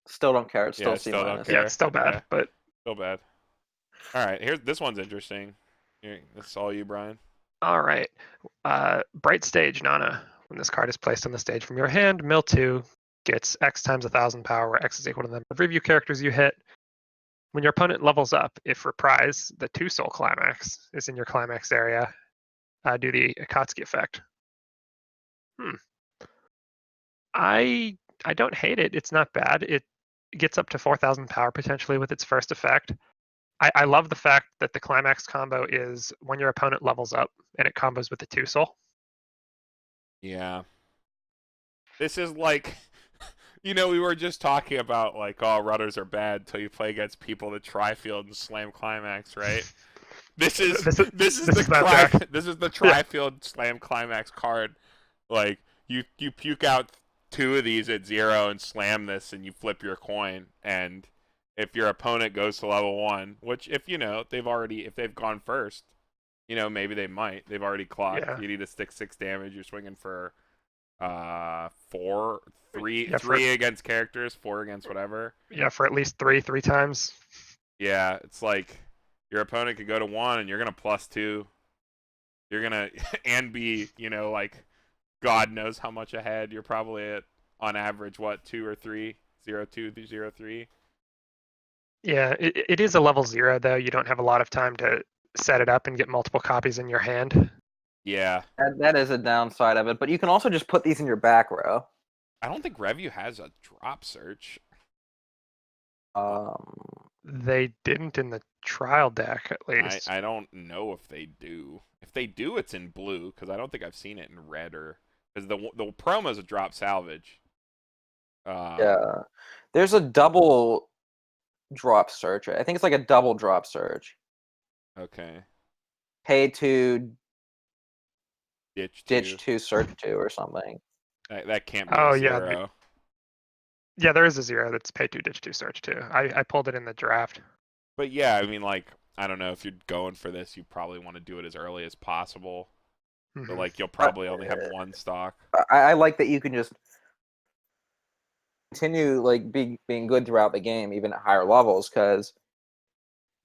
Speaker 1: Still don't care. It's still C-.
Speaker 3: Don't care.
Speaker 2: Yeah, it's still bad, but
Speaker 3: still bad. All right, this one's interesting. This is all you, Brian.
Speaker 2: All right. Bright Stage, Nana. When this card is placed on the stage from your hand, mill 2 gets X times 1,000 power, where X is equal to the number of review characters you hit. When your opponent levels up, if reprise, the 2 soul climax is in your climax area, do the Akatsuki effect. I don't hate it. It's not bad. It gets up to 4,000 power potentially with its first effect. I love the fact that the climax combo is when your opponent levels up and it combos with the 2 soul.
Speaker 3: Yeah. This is like, you know, we were just talking about like, oh, rudders are bad until you play against people that tri-field and slam climax, right? This is
Speaker 2: This is that deck.
Speaker 3: this is the
Speaker 2: Yeah.
Speaker 3: tri-field slam climax card. Like you puke out 2 of these at 0 and slam this, and you flip your coin. And if your opponent goes to level 1, which if they've gone first, you know, maybe they might. They've already clocked.
Speaker 2: Yeah.
Speaker 3: You need to stick 6 damage. You're swinging for 4, 3,
Speaker 2: Yeah,
Speaker 3: 3 against characters, 4 against whatever.
Speaker 2: Yeah, for at least three times.
Speaker 3: Yeah, it's like your opponent could go to 1 and you're gonna +2. You're gonna and be, you know, like God knows how much ahead. You're probably at on average what 2 or 3, 0-2, 0-3.
Speaker 2: Yeah, it is a level 0 though. You don't have a lot of time to set it up and get multiple copies in your hand.
Speaker 3: Yeah,
Speaker 1: That is a downside of it, but you can also just put these in your back row.
Speaker 3: I don't think Revue has a drop search.
Speaker 2: They didn't in the trial deck, at least.
Speaker 3: I don't know if they do. If they do, it's in blue because I don't think I've seen it in red or because the promo is a drop salvage.
Speaker 1: Yeah, there's a double drop search. I think it's like a double drop search.
Speaker 3: Okay.
Speaker 1: Pay to
Speaker 3: Ditch
Speaker 1: ditch
Speaker 3: 2.
Speaker 1: to search 2 or something.
Speaker 3: That can't be
Speaker 2: Oh,
Speaker 3: a
Speaker 2: yeah,
Speaker 3: 0.
Speaker 2: Yeah, there is a 0 that's pay 2, ditch 2, search 2. I pulled it in the draft.
Speaker 3: But yeah, I mean, like, I don't know if you're going for this, you probably want to do it as early as possible.
Speaker 2: Mhm.
Speaker 3: So like, you'll probably only have 1 stock.
Speaker 1: I like that you can just continue like being good throughout the game, even at higher levels, because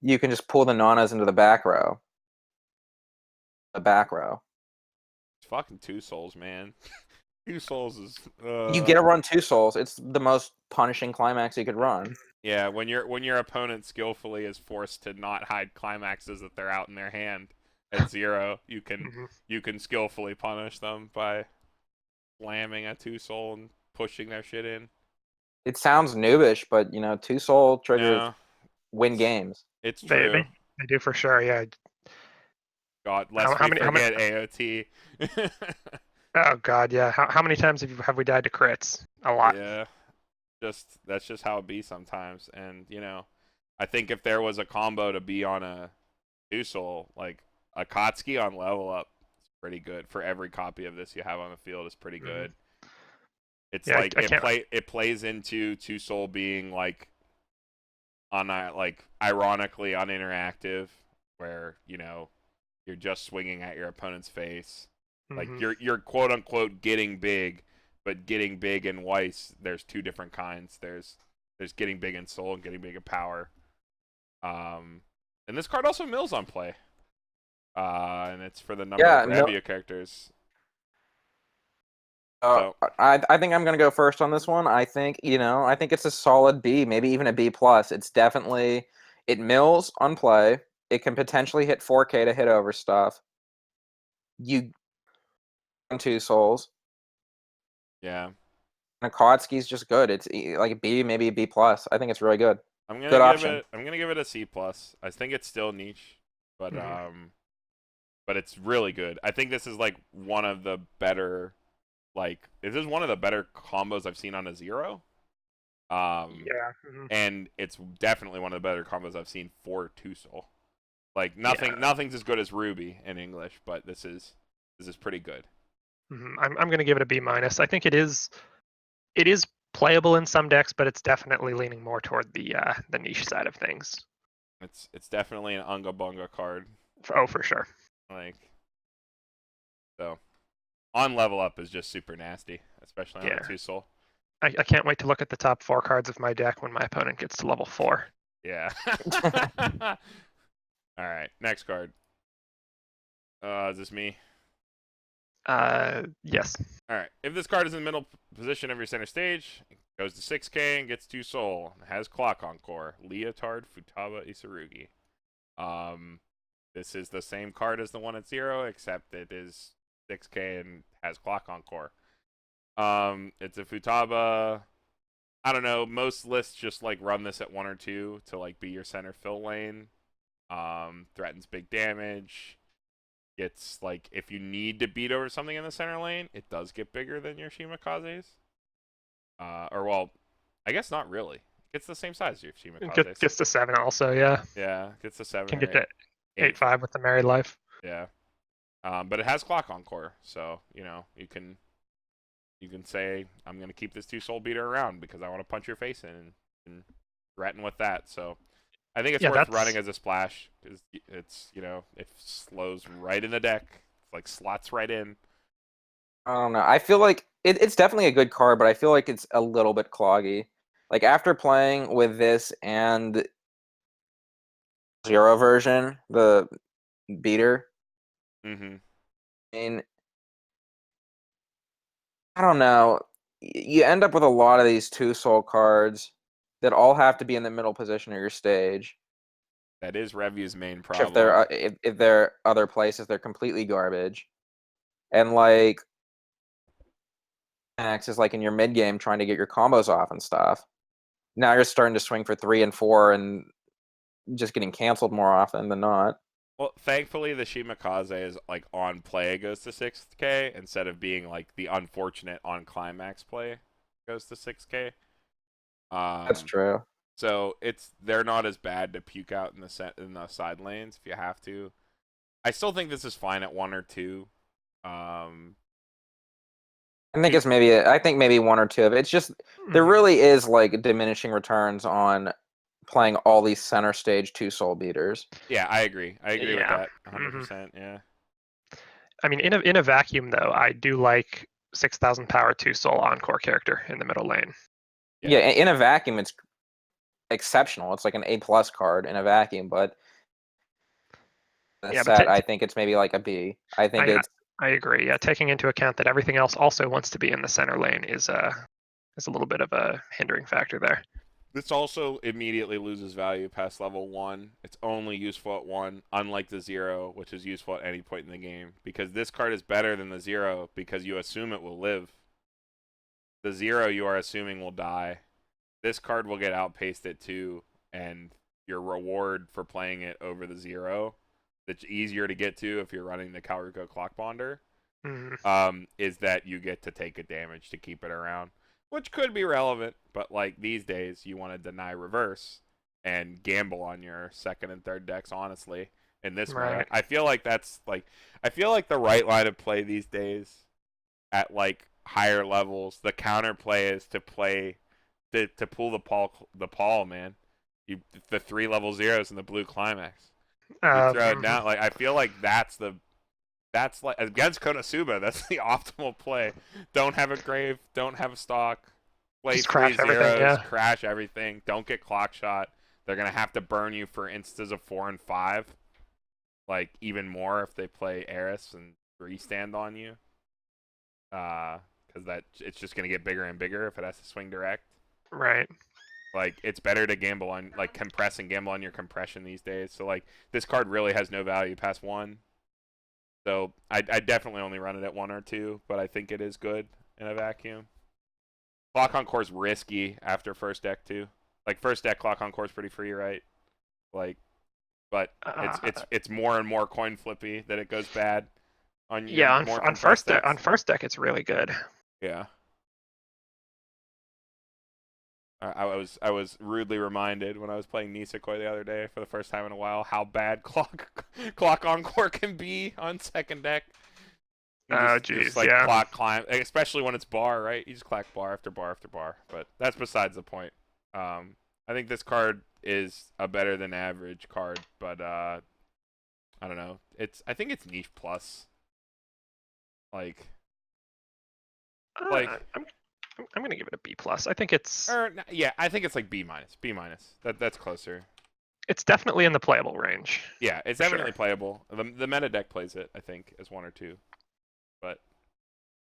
Speaker 1: you can just pull the nanas into the back row. The back row.
Speaker 3: It's fucking 2 souls, man. 2 souls is.
Speaker 1: You get to run 2 souls. It's the most punishing climax you could run.
Speaker 3: Yeah, when your opponent skillfully is forced to not hide climaxes that they're out in their hand at 0, you can skillfully punish them by slamming a 2 soul and pushing their shit in.
Speaker 1: It sounds noobish, but you know, 2 soul triggers
Speaker 3: No,
Speaker 1: win games.
Speaker 3: it's true.
Speaker 2: They do for sure, yeah.
Speaker 3: God, lest
Speaker 2: How
Speaker 3: we
Speaker 2: many-
Speaker 3: forget AOT.
Speaker 2: Oh, God, yeah. How many times have we died to crits? A lot.
Speaker 3: Yeah, that's just how it be sometimes. And you know, I think if there was a combo to be on a 2 soul, like a Kotsky on level up, it's pretty good. For every copy of this you have on the field is pretty good. It's
Speaker 2: Yeah,
Speaker 3: like
Speaker 2: I can't...
Speaker 3: it plays into 2 soul being like ironically uninteractive, where you know you're just swinging at your opponent's face. Like you're quote unquote getting big, but getting big in Weiss, there's 2 different kinds. There's getting big in soul and getting big in power. And this card also mills on play. And it's for the number of Revue characters.
Speaker 1: So. I think I'm gonna go first on this one. I think it's a solid B, maybe even a B plus. It's definitely it mills on play. It can potentially hit 4K to hit over stuff. You 2 souls.
Speaker 3: Yeah.
Speaker 1: And Kotsky's just good. It's like a B, maybe a B plus. I think it's really good.
Speaker 3: I'm
Speaker 1: Good option.
Speaker 3: gonna give it a C plus. I think it's still niche, but it's really good. I think this is like one of the better, this is one of the better combos I've seen on a 0.
Speaker 2: Yeah.
Speaker 3: And it's definitely one of the better combos I've seen for 2 soul. Like nothing's as good as Ruby in English, but this is pretty good.
Speaker 2: I'm gonna give it a B minus. I think it is playable in some decks, but it's definitely leaning more toward the niche side of things.
Speaker 3: It's definitely an unga bunga card.
Speaker 2: Oh, for sure.
Speaker 3: So on level up is just super nasty, especially on a 2 soul.
Speaker 2: I can't wait to look at the top 4 cards of my deck when my opponent gets to level 4.
Speaker 3: Yeah. All right, next card. Is this me?
Speaker 2: Yes.
Speaker 3: All right. If this card is in the middle position of your center stage, it goes to 6K and gets 2 soul. It has Clock Encore. Leotard Futaba Isurugi. This is the same card as the one at 0, except it is 6K and has Clock Encore. It's a Futaba. I don't know. Most lists just like run this at 1 or 2 to like be your center fill lane. Threatens big damage. gets like if you need to beat over something in the center lane, it does get bigger than your Shimakaze's. Or well, I guess not really. It gets the same size as your Shimakaze.
Speaker 2: Gets to 7 also, yeah.
Speaker 3: Yeah, gets to 7
Speaker 2: Can
Speaker 3: or
Speaker 2: get to
Speaker 3: 8.
Speaker 2: 8.5 with the Married Life.
Speaker 3: Yeah. But it has Clock Encore, so you know you can say I'm gonna keep this 2-soul beater around because I want to punch your face in and threaten with that. So I think it's
Speaker 2: Yeah,
Speaker 3: worth
Speaker 2: that's-
Speaker 3: running as a splash because it's it slows right in the deck, it's like slots right in.
Speaker 1: I don't know. I feel like it's definitely a good card, but I feel like it's a little bit cloggy. Like after playing with this and Zero version, the beater,
Speaker 3: Mm-hmm.
Speaker 1: I mean, I don't know. You end up with a lot of these 2-soul cards that all have to be in the middle position of your stage.
Speaker 3: That is Revue's main
Speaker 1: If
Speaker 3: problem.
Speaker 1: they're if they're other places, they're completely garbage. And like Max is like in your mid game trying to get your combos off and stuff. Now you're starting to swing for 3 and 4 and just getting canceled more often than not.
Speaker 3: Well, thankfully the Shimakaze is like on play goes to 6K instead of being like the unfortunate on climax play goes to 6K.
Speaker 1: That's true.
Speaker 3: So they're not as bad to puke out in the side lanes if you have to. I still think this is fine at 1 or 2.
Speaker 1: I think it's maybe I think maybe 1 or 2 of it. It's just there really is like diminishing returns on playing all these center stage 2-soul beaters.
Speaker 3: Yeah, I agree. I agree with
Speaker 2: Yeah.
Speaker 3: that 100%. Yeah.
Speaker 2: I mean, in a vacuum though, I do like 6,000 power 2-soul Encore character in the middle lane.
Speaker 1: Yeah, in a vacuum, it's exceptional. It's like an A+ card in a vacuum, but the set, I think it's maybe like a B. I think it's.
Speaker 2: I agree. Yeah, taking into account that everything else also wants to be in the center lane is a little bit of a hindering factor there.
Speaker 3: This also immediately loses value past level 1. It's only useful at 1, unlike the 0, which is useful at any point in the game. Because this card is better than the 0 because you assume it will live. The 0 you are assuming will die. This card will get outpaced at 2, and your reward for playing it over the 0, that's easier to get to if you're running the Karuko Clock Bonder, is that you get to take a damage to keep it around. Which could be relevant, but like these days, you want to deny reverse and gamble on your second and third decks, honestly, in this meta. I feel like the right line of play these days at like higher levels, the counter play is to play to pull the Paul, man. The 3 level 0s in the blue climax. You throw it down. Like I feel like that's like against Konosuba, that's the optimal play. Don't have a grave, don't have a stock, play
Speaker 2: just
Speaker 3: 3 zeros,
Speaker 2: yeah.
Speaker 3: crash everything, don't get clock shot. They're gonna have to burn you for instas of 4 and 5. Like even more if they play Eris and 3 stand on you. Because it's just gonna get bigger and bigger if it has to swing direct.
Speaker 2: Right.
Speaker 3: Like it's better to gamble on like compress and gamble on your compression these days. So like this card really has no value past 1. So I definitely only run it at 1 or 2, but I think it is good in a vacuum. Clock Encore is risky after first deck too. Like first deck Clock Encore is pretty free, right? Like, but it's more and more coin flippy that it goes bad. On first
Speaker 2: deck it's really good.
Speaker 3: Yeah. I was rudely reminded when I was playing Nisekoi the other day for the first time in a while how bad Clock Encore can be on second deck. Just like clock climb, especially when it's bar, right? You just clack bar after bar after bar. But that's besides the point. I think this card is a better than average card, but I don't know. I think it's niche plus. Like
Speaker 2: I'm gonna give it a B plus. I think it's.
Speaker 3: I think it's like B minus. B minus. That's closer.
Speaker 2: It's definitely in the playable range.
Speaker 3: Yeah, it's definitely playable. The meta deck plays it, I think, as 1 or 2. But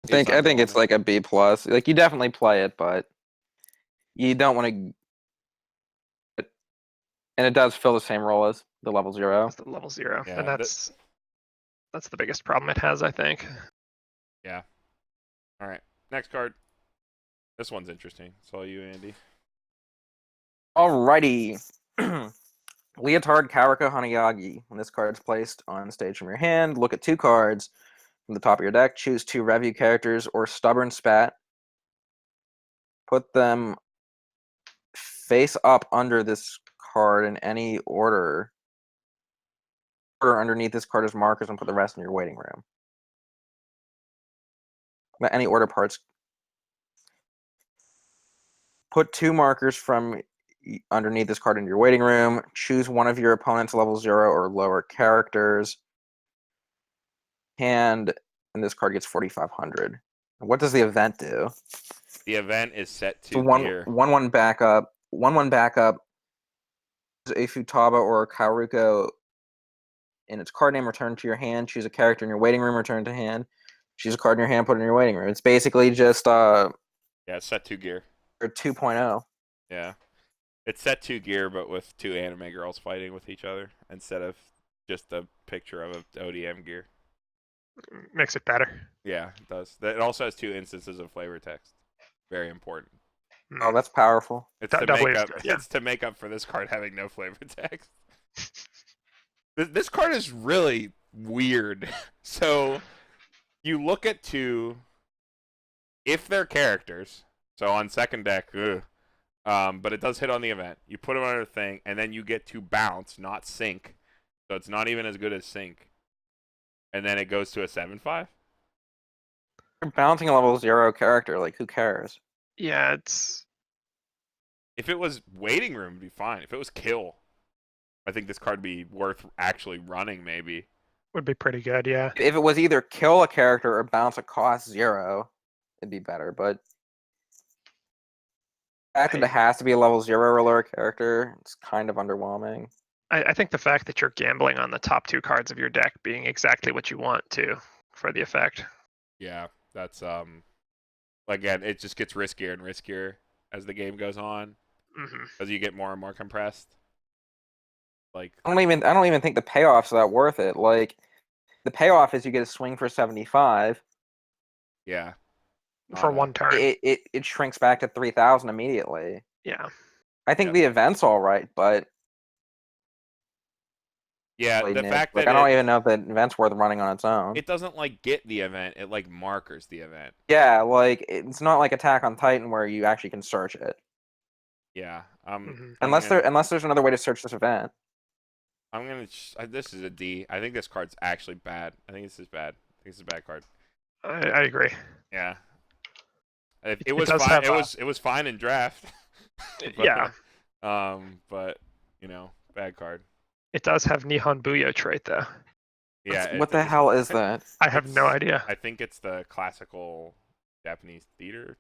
Speaker 1: I think it's like a B plus. Like you definitely play it, but you don't want to. And it does fill the same role as the level 0.
Speaker 2: It's the level 0,
Speaker 3: Yeah,
Speaker 2: and that's the biggest problem it has, I think.
Speaker 3: Yeah. All right. Next card. This one's interesting. It's all you, Andy.
Speaker 1: Alrighty. Leotard Karaka Hanayagi. When this card is placed on stage from your hand, look at 2 cards from the top of your deck. Choose 2 Revue characters or Stubborn Spat. Put them face up under this card in any order. Order underneath this card as markers and put the rest in your waiting room. Any order parts. Put 2 markers from underneath this card in your waiting room. Choose one of your opponent's level 0 or lower characters. And this card gets 4,500. What does the event do?
Speaker 3: The event is set to
Speaker 1: So one
Speaker 3: gear.
Speaker 1: 1/1 backup. 1/1 backup. A Futaba or a Karuko in its card name, return to your hand. Choose a character in your waiting room, return to hand. Choose a card in your hand, put it in your waiting room. It's basically just
Speaker 3: Yeah, it's set to gear.
Speaker 1: 2.0.
Speaker 3: Yeah. It's set to gear, but with 2 anime girls fighting with each other instead of just a picture of a ODM gear.
Speaker 2: Makes it better.
Speaker 3: Yeah, it does. It also has 2 instances of flavor text. Very important.
Speaker 1: Oh, that's powerful.
Speaker 3: It's
Speaker 2: That
Speaker 3: to
Speaker 2: doubly
Speaker 3: make
Speaker 2: is
Speaker 3: up.
Speaker 2: good, yeah.
Speaker 3: It's to make up for this card having no flavor text. This card is really weird. So you look at 2. If they're characters, so on second deck, but it does hit on the event. You put them on a thing, and then you get to bounce, not sink. So it's not even as good as sink. And then it goes to a 7/5.
Speaker 1: You're bouncing a level 0 character. Like, who cares?
Speaker 2: Yeah, it's
Speaker 3: If it was waiting room, it'd be fine. If it was kill, I think this card would be worth actually running, maybe.
Speaker 2: would be pretty good. Yeah.
Speaker 1: If it was either kill a character or bounce a cost 0, it'd be better. But the fact that it has to be a level 0 or lower character, it's kind of underwhelming.
Speaker 2: I think the fact that you're gambling on the top 2 cards of your deck being exactly what you want to for the effect.
Speaker 3: Yeah, that's again, it just gets riskier and riskier as the game goes on, as you get more and more compressed. Like,
Speaker 1: I don't even think the payoff's that worth it. Like, the payoff is you get a swing for 75.
Speaker 3: yeah,
Speaker 2: For 1 turn.
Speaker 1: It shrinks back to 3,000 immediately.
Speaker 2: Yeah.
Speaker 1: I think the event's all right, but
Speaker 3: yeah,
Speaker 1: really
Speaker 3: the
Speaker 1: nit.
Speaker 3: fact
Speaker 1: Like,
Speaker 3: that
Speaker 1: I don't even know if the event's worth running on its own.
Speaker 3: it doesn't like get the event, it like markers the event.
Speaker 1: Yeah, like it's not like Attack on Titan where you actually can search it.
Speaker 3: Yeah,
Speaker 1: Unless there's another way to search this event.
Speaker 3: I'm gonna. This is a D. I think this card's actually bad. I think this is bad. I think this is a bad card.
Speaker 2: I agree.
Speaker 3: Yeah. It was
Speaker 2: does
Speaker 3: fine.
Speaker 2: have
Speaker 3: It was fine in draft. But,
Speaker 2: yeah.
Speaker 3: But bad card.
Speaker 2: It does have Nihon Buyo trait though.
Speaker 3: Yeah.
Speaker 1: What the hell is that?
Speaker 2: I have no idea.
Speaker 3: I think it's the classical Japanese theater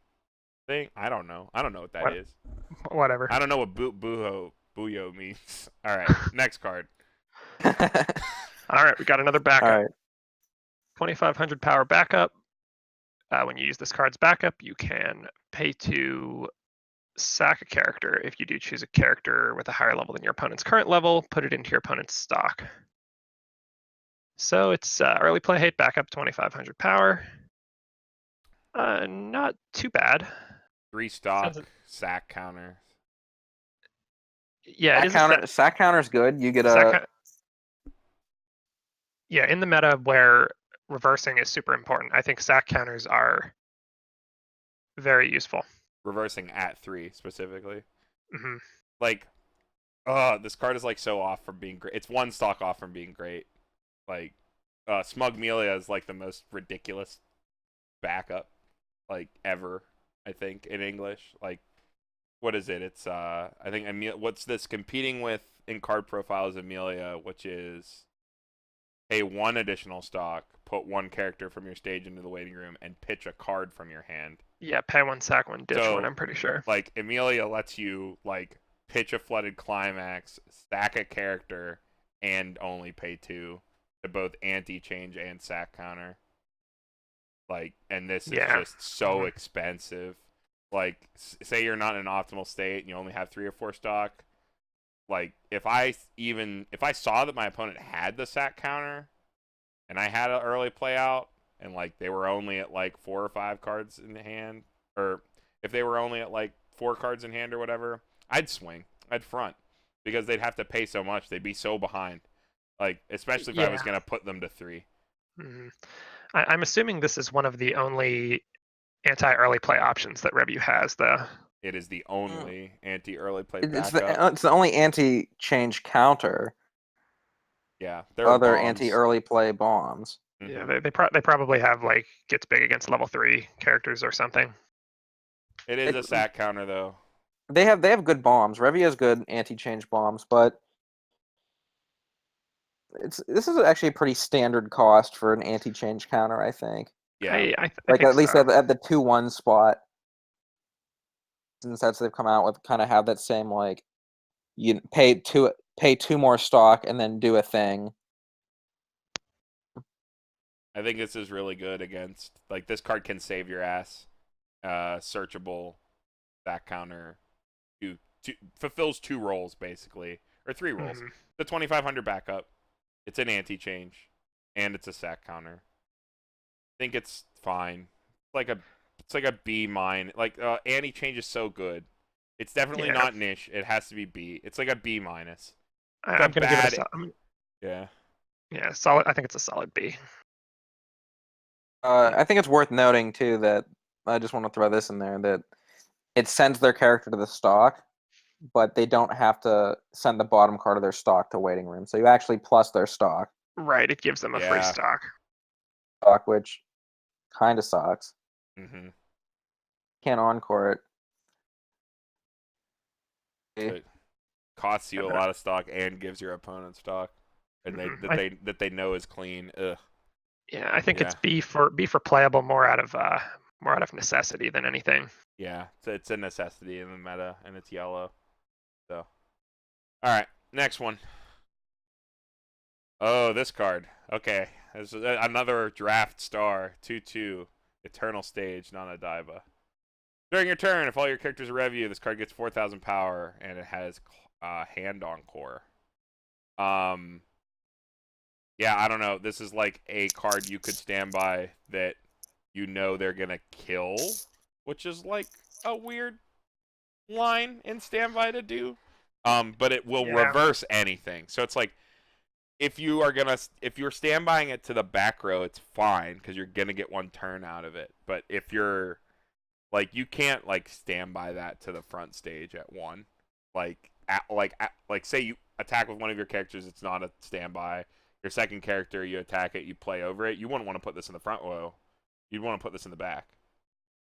Speaker 3: thing. I don't know. I don't know what that is.
Speaker 2: Whatever.
Speaker 3: I don't know what buyo means. All right, next card.
Speaker 2: All right, we got another backup.
Speaker 1: All right.
Speaker 2: 2,500 power backup. When you use this card's backup, you can pay to sack a character. If you do choose a character with a higher level than your opponent's current level, put it into your opponent's stock. So it's early play hate backup, 2,500 power. Not too bad.
Speaker 3: 3 stock sack counter.
Speaker 2: Yeah,
Speaker 1: Sack counter's good. You get
Speaker 2: yeah, in the meta where reversing is super important, I think sack counters are very useful.
Speaker 3: Reversing at 3 specifically.
Speaker 2: Mm-hmm.
Speaker 3: Like, this card is like so off from being great. It's 1 stock off from being great. Like, Smug Melia is like the most ridiculous backup like ever. I think in English. Like, what is it? It's I think what's this competing with in card profiles Amelia, which is pay 1 additional stock, put 1 character from your stage into the waiting room, and pitch a card from your hand.
Speaker 2: Yeah, pay 1, sack 1, ditch 1, I'm pretty sure.
Speaker 3: Like, Amelia lets you, like, pitch a flooded climax, stack a character, and only pay 2 to both anti-change and sack counter. Like, and this is just so expensive. Like, say you're not in an optimal state and you only have 3 or 4 stock. Like, if I saw that my opponent had the sack counter and I had an early play out and, like, they were only at, like, 4 or 5 cards in hand, or if they were only at, like, 4 cards in hand or whatever, I'd swing. I'd front. because they'd have to pay so much. They'd be so behind. Like, especially if I was going to put them to 3.
Speaker 2: Mm-hmm. I'm assuming this is one of the only anti-early play options that Revue has, though.
Speaker 3: It is the only anti-early play
Speaker 1: It's
Speaker 3: backup.
Speaker 1: the only anti-change counter.
Speaker 3: Yeah, there are
Speaker 1: Other
Speaker 3: bombs.
Speaker 1: anti-early play bombs.
Speaker 2: Yeah, they probably have like gets big against level 3 characters or something.
Speaker 3: It is a sack counter though.
Speaker 1: They have good bombs. Revue has good anti-change bombs, but this is actually a pretty standard cost for an anti-change counter, I think.
Speaker 3: Yeah,
Speaker 2: I
Speaker 1: like
Speaker 2: think
Speaker 1: at least
Speaker 2: so.
Speaker 1: at the 2-1 spot. Since that's they've come out with kind of have that same like you pay 2 more stock and then do a thing.
Speaker 3: I think this is really good against like this card can save your ass. Searchable sack counter fulfills 2 roles basically, or 3 roles.
Speaker 2: Mm-hmm.
Speaker 3: The 2500 backup, it's an anti-change, and it's a sack counter. I think it's fine. It's like a B mine. Like anti-change is so good. It's definitely not niche. It has to be B. It's like a B minus.
Speaker 2: I'm gonna give it
Speaker 3: Yeah,
Speaker 2: solid. I think it's a solid B.
Speaker 1: I think it's worth noting too that I just want to throw this in there that it sends their character to the stock, but they don't have to send the bottom card of their stock to waiting room. So you actually plus their stock.
Speaker 2: Right, it gives them a free stock.
Speaker 1: Which kind of sucks.
Speaker 3: Mm-hmm.
Speaker 1: Can't encore it.
Speaker 3: It costs you a lot of stock and gives your opponent stock, and that they know is clean. Ugh.
Speaker 2: Yeah, I think it's B for playable more out of necessity than anything.
Speaker 3: Yeah, it's a necessity in the meta, and it's yellow. So, all right, next one. Oh, this card. Okay, this is another draft star 2/2 Eternal Stage non-Odaiba. During your turn, if all your characters are Revue, this card gets 4,000 power, and it has hand encore. Yeah, I don't know. This is like a card you could stand by that you know they're gonna kill, which is like a weird line in standby to do. But it will reverse anything. So it's like if you're standbying it to the back row, it's fine because you're gonna get 1 turn out of it. But if you're like you can't like standby that to the front stage at 1. Like say you attack with one of your characters, it's not a standby. Your second character, you attack it, you play over it. You wouldn't want to put this in the front row. You'd want to put this in the back.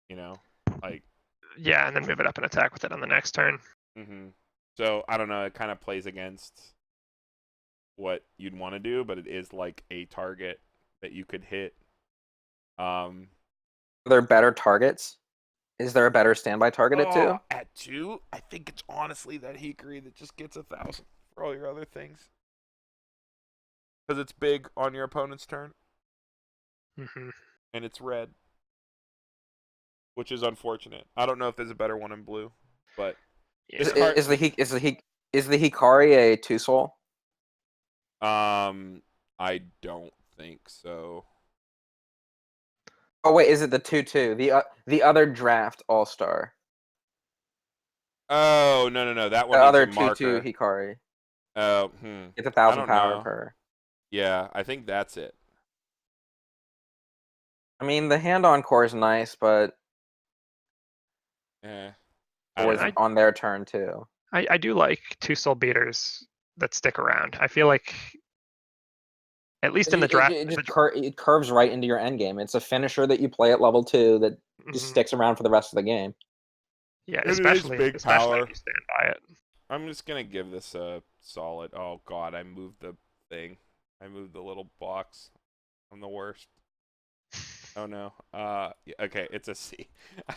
Speaker 3: You know, like.
Speaker 2: Yeah, and then move it up and attack with it on the next turn.
Speaker 3: Mm-hmm. So I don't know. It kind of plays against what you'd want to do, but it is like a target that you could hit. Are
Speaker 1: there better targets? Is there a better standby target at 2?
Speaker 3: At 2, I think it's honestly that Hikari that just gets 1,000 for all your other things. Because it's big on your opponent's turn.
Speaker 2: Mm-hmm.
Speaker 3: And it's red. Which is unfortunate. I don't know if there's a better one in blue, but
Speaker 1: is the Hikari a 2-soul?
Speaker 3: I don't think so.
Speaker 1: Oh wait, is it the 2/2? The other draft all-star.
Speaker 3: Oh no! That one.
Speaker 1: The other
Speaker 3: a marker.
Speaker 1: 2/2 Hikari.
Speaker 3: Oh,
Speaker 1: It's 1,000 power per.
Speaker 3: Yeah, I think that's it.
Speaker 1: I mean, the hand encore is nice, but
Speaker 3: it
Speaker 1: was on their turn too.
Speaker 2: I do like 2-soul beaters that stick around. I feel like at least in the draft,
Speaker 1: it curves right into your end game. It's a finisher that you play at level 2 that just sticks around for the rest of the game.
Speaker 2: Yeah, especially if you stand by it.
Speaker 3: I'm just gonna give this a solid. Oh God, I moved the thing. I moved the little box. I'm the worst. Oh no. Okay, it's a C.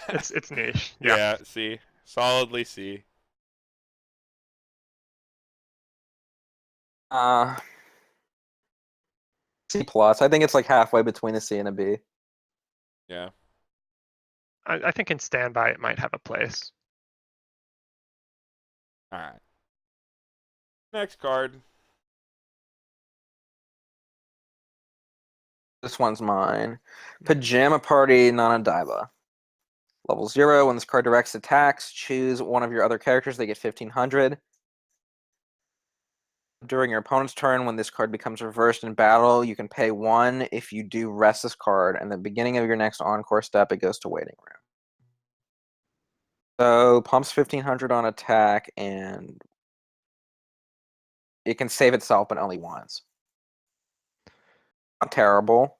Speaker 2: it's niche.
Speaker 3: Yeah, C. Solidly C.
Speaker 1: C plus. I think it's like halfway between a C and a B.
Speaker 3: Yeah.
Speaker 2: I think in standby it might have a place.
Speaker 3: All right. Next card.
Speaker 1: This one's mine. Pajama Party non-Odaiba. Level 0. When this card directs attacks, choose one of your other characters. They get 1,500. During your opponent's turn, when this card becomes reversed in battle, you can pay 1. If you do, rest this card. And the beginning of your next encore step, it goes to waiting room. So pumps 1500 on attack, and it can save itself, but only once. Not terrible.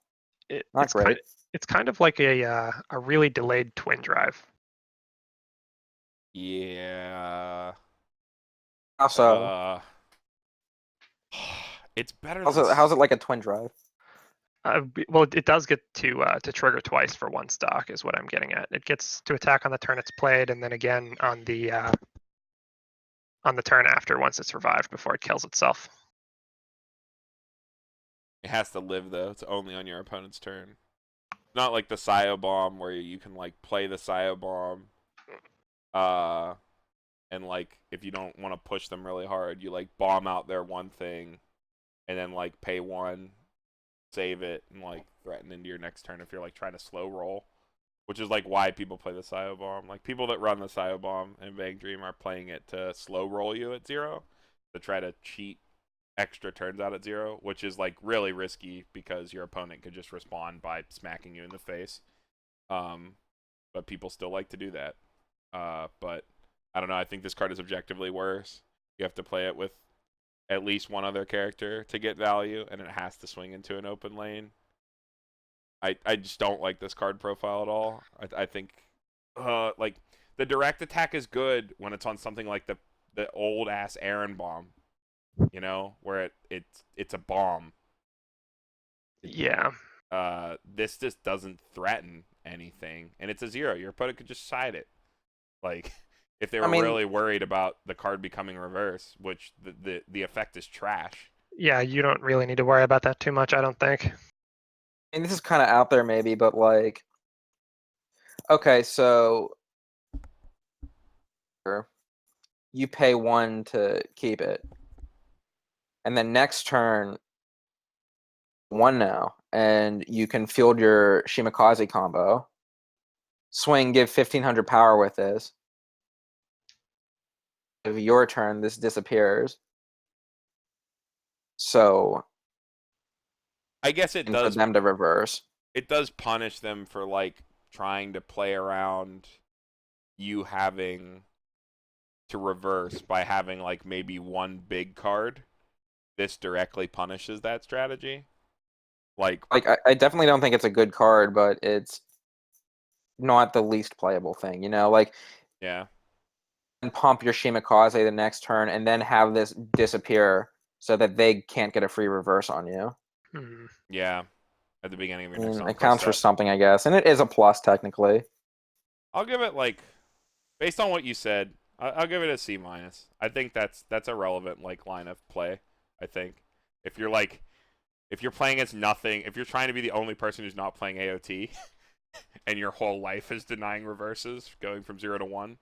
Speaker 1: Not great.
Speaker 2: It's kind of like a really delayed twin drive.
Speaker 3: Yeah.
Speaker 1: Also,
Speaker 3: it's better.
Speaker 1: how's it like a twin drive?
Speaker 2: Well, it does get to trigger twice for 1 stock, is what I'm getting at. It gets to attack on the turn it's played, and then again on the turn after once it's revived before it kills itself.
Speaker 3: It has to live though. It's only on your opponent's turn. Not like the Scio Bomb where you can like play the Scio Bomb, and like if you don't want to push them really hard, you like bomb out their one thing, and then like pay 1, save it, and like threaten into your next turn if you're like trying to slow roll, which is like why people play the Scio Bomb. Like people that run the Scio Bomb in Vague Dream are playing it to slow roll you at 0, to try to cheat extra turns out at 0, which is like really risky because your opponent could just respond by smacking you in the face. But people still like to do that. But I don't know. I think this card is objectively worse. You have to play it with at least one other character to get value, and it has to swing into an open lane. I just don't like this card profile at all. I think like the direct attack is good when it's on something like the old ass Aaron Bomb, you know, where it's a bomb.
Speaker 2: Yeah.
Speaker 3: This just doesn't threaten anything, and it's a 0. Your opponent could just side it. Like if they were really worried about the card becoming reverse, which the effect is trash.
Speaker 2: Yeah, you don't really need to worry about that too much, I don't think.
Speaker 1: And this is kind of out there maybe, but like, okay, so you pay 1 to keep it, and then next turn 1 now, and you can field your Shimakaze combo. Swing, give 1500 power with this. Of your turn, this disappears. So
Speaker 3: I guess it does
Speaker 1: for them to reverse.
Speaker 3: It does punish them for like trying to play around you having to reverse by having like maybe 1 big card. This directly punishes that strategy. Like
Speaker 1: I definitely don't think it's a good card, but it's not the least playable thing, you know? Like,
Speaker 3: yeah.
Speaker 1: And pump your Shimakaze the next turn, and then have this disappear so that they can't get a free reverse on you.
Speaker 3: Yeah. At the beginning of your next
Speaker 1: it counts for
Speaker 3: step.
Speaker 1: something, I guess, and it is a plus technically.
Speaker 3: I'll give it like, based on what you said, I'll give it a C-. I think that's a relevant like line of play. I think if you're playing as nothing, if you're trying to be the only person who's not playing AOT, and your whole life is denying reverses, going from 0 to 1.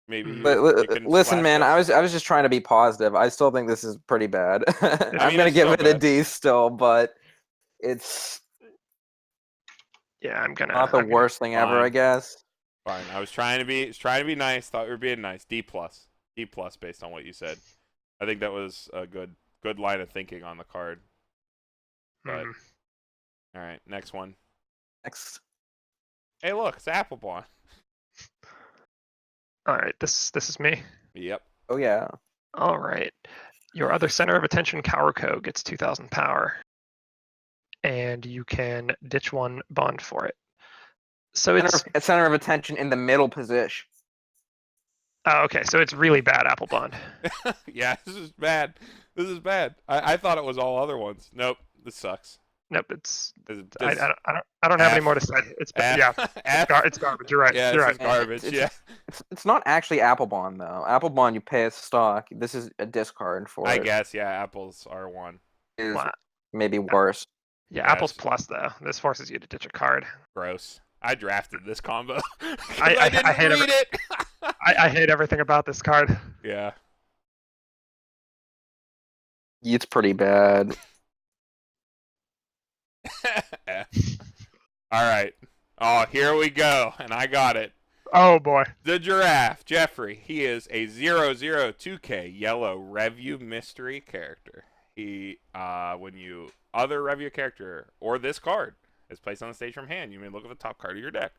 Speaker 3: Maybe.
Speaker 1: But listen, man, I was just trying to be positive. I still think this is pretty bad. I'm gonna give it a D still, but it's
Speaker 2: I'm gonna
Speaker 1: not the worst thing ever, I guess.
Speaker 3: Fine. I was trying to be nice. Thought we were being nice. D+. D+ based on what you said. I think that was a good line of thinking on the card. But all right, next one.
Speaker 1: Next.
Speaker 3: Hey, look, it's Applebon.
Speaker 2: All right, this is me.
Speaker 3: Yep.
Speaker 1: Oh yeah.
Speaker 2: All right. Your other center of attention, Karuko, gets 2,000 power, and you can ditch 1 bond for it. So it's
Speaker 1: a center of attention in the middle position.
Speaker 2: Oh, okay. So it's really bad Applebon.
Speaker 3: Yeah, this is bad. This is bad. I thought it was all other ones. Nope, this sucks.
Speaker 2: Nope, I don't have any more to say. It's it's garbage. You're right.
Speaker 3: Yeah,
Speaker 2: You're
Speaker 3: it's garbage.
Speaker 1: It's not actually Applebon though. Applebon you pay as stock. This is a discard for
Speaker 3: I
Speaker 1: it.
Speaker 3: guess apples are 1.
Speaker 1: Is maybe worse.
Speaker 2: Yeah, apples plus though. This forces you to ditch a card.
Speaker 3: Gross. I drafted this combo.
Speaker 2: I
Speaker 3: didn't read it.
Speaker 2: I hate everything about this card.
Speaker 3: Yeah.
Speaker 1: It's pretty bad.
Speaker 3: All right. Oh, here we go, and I got it.
Speaker 2: Oh boy.
Speaker 3: The Giraffe, Jeffrey. He is a 002K yellow Revue mystery character. He, when you other Revue character or this card is placed on the stage from hand, you may look at the top card of your deck.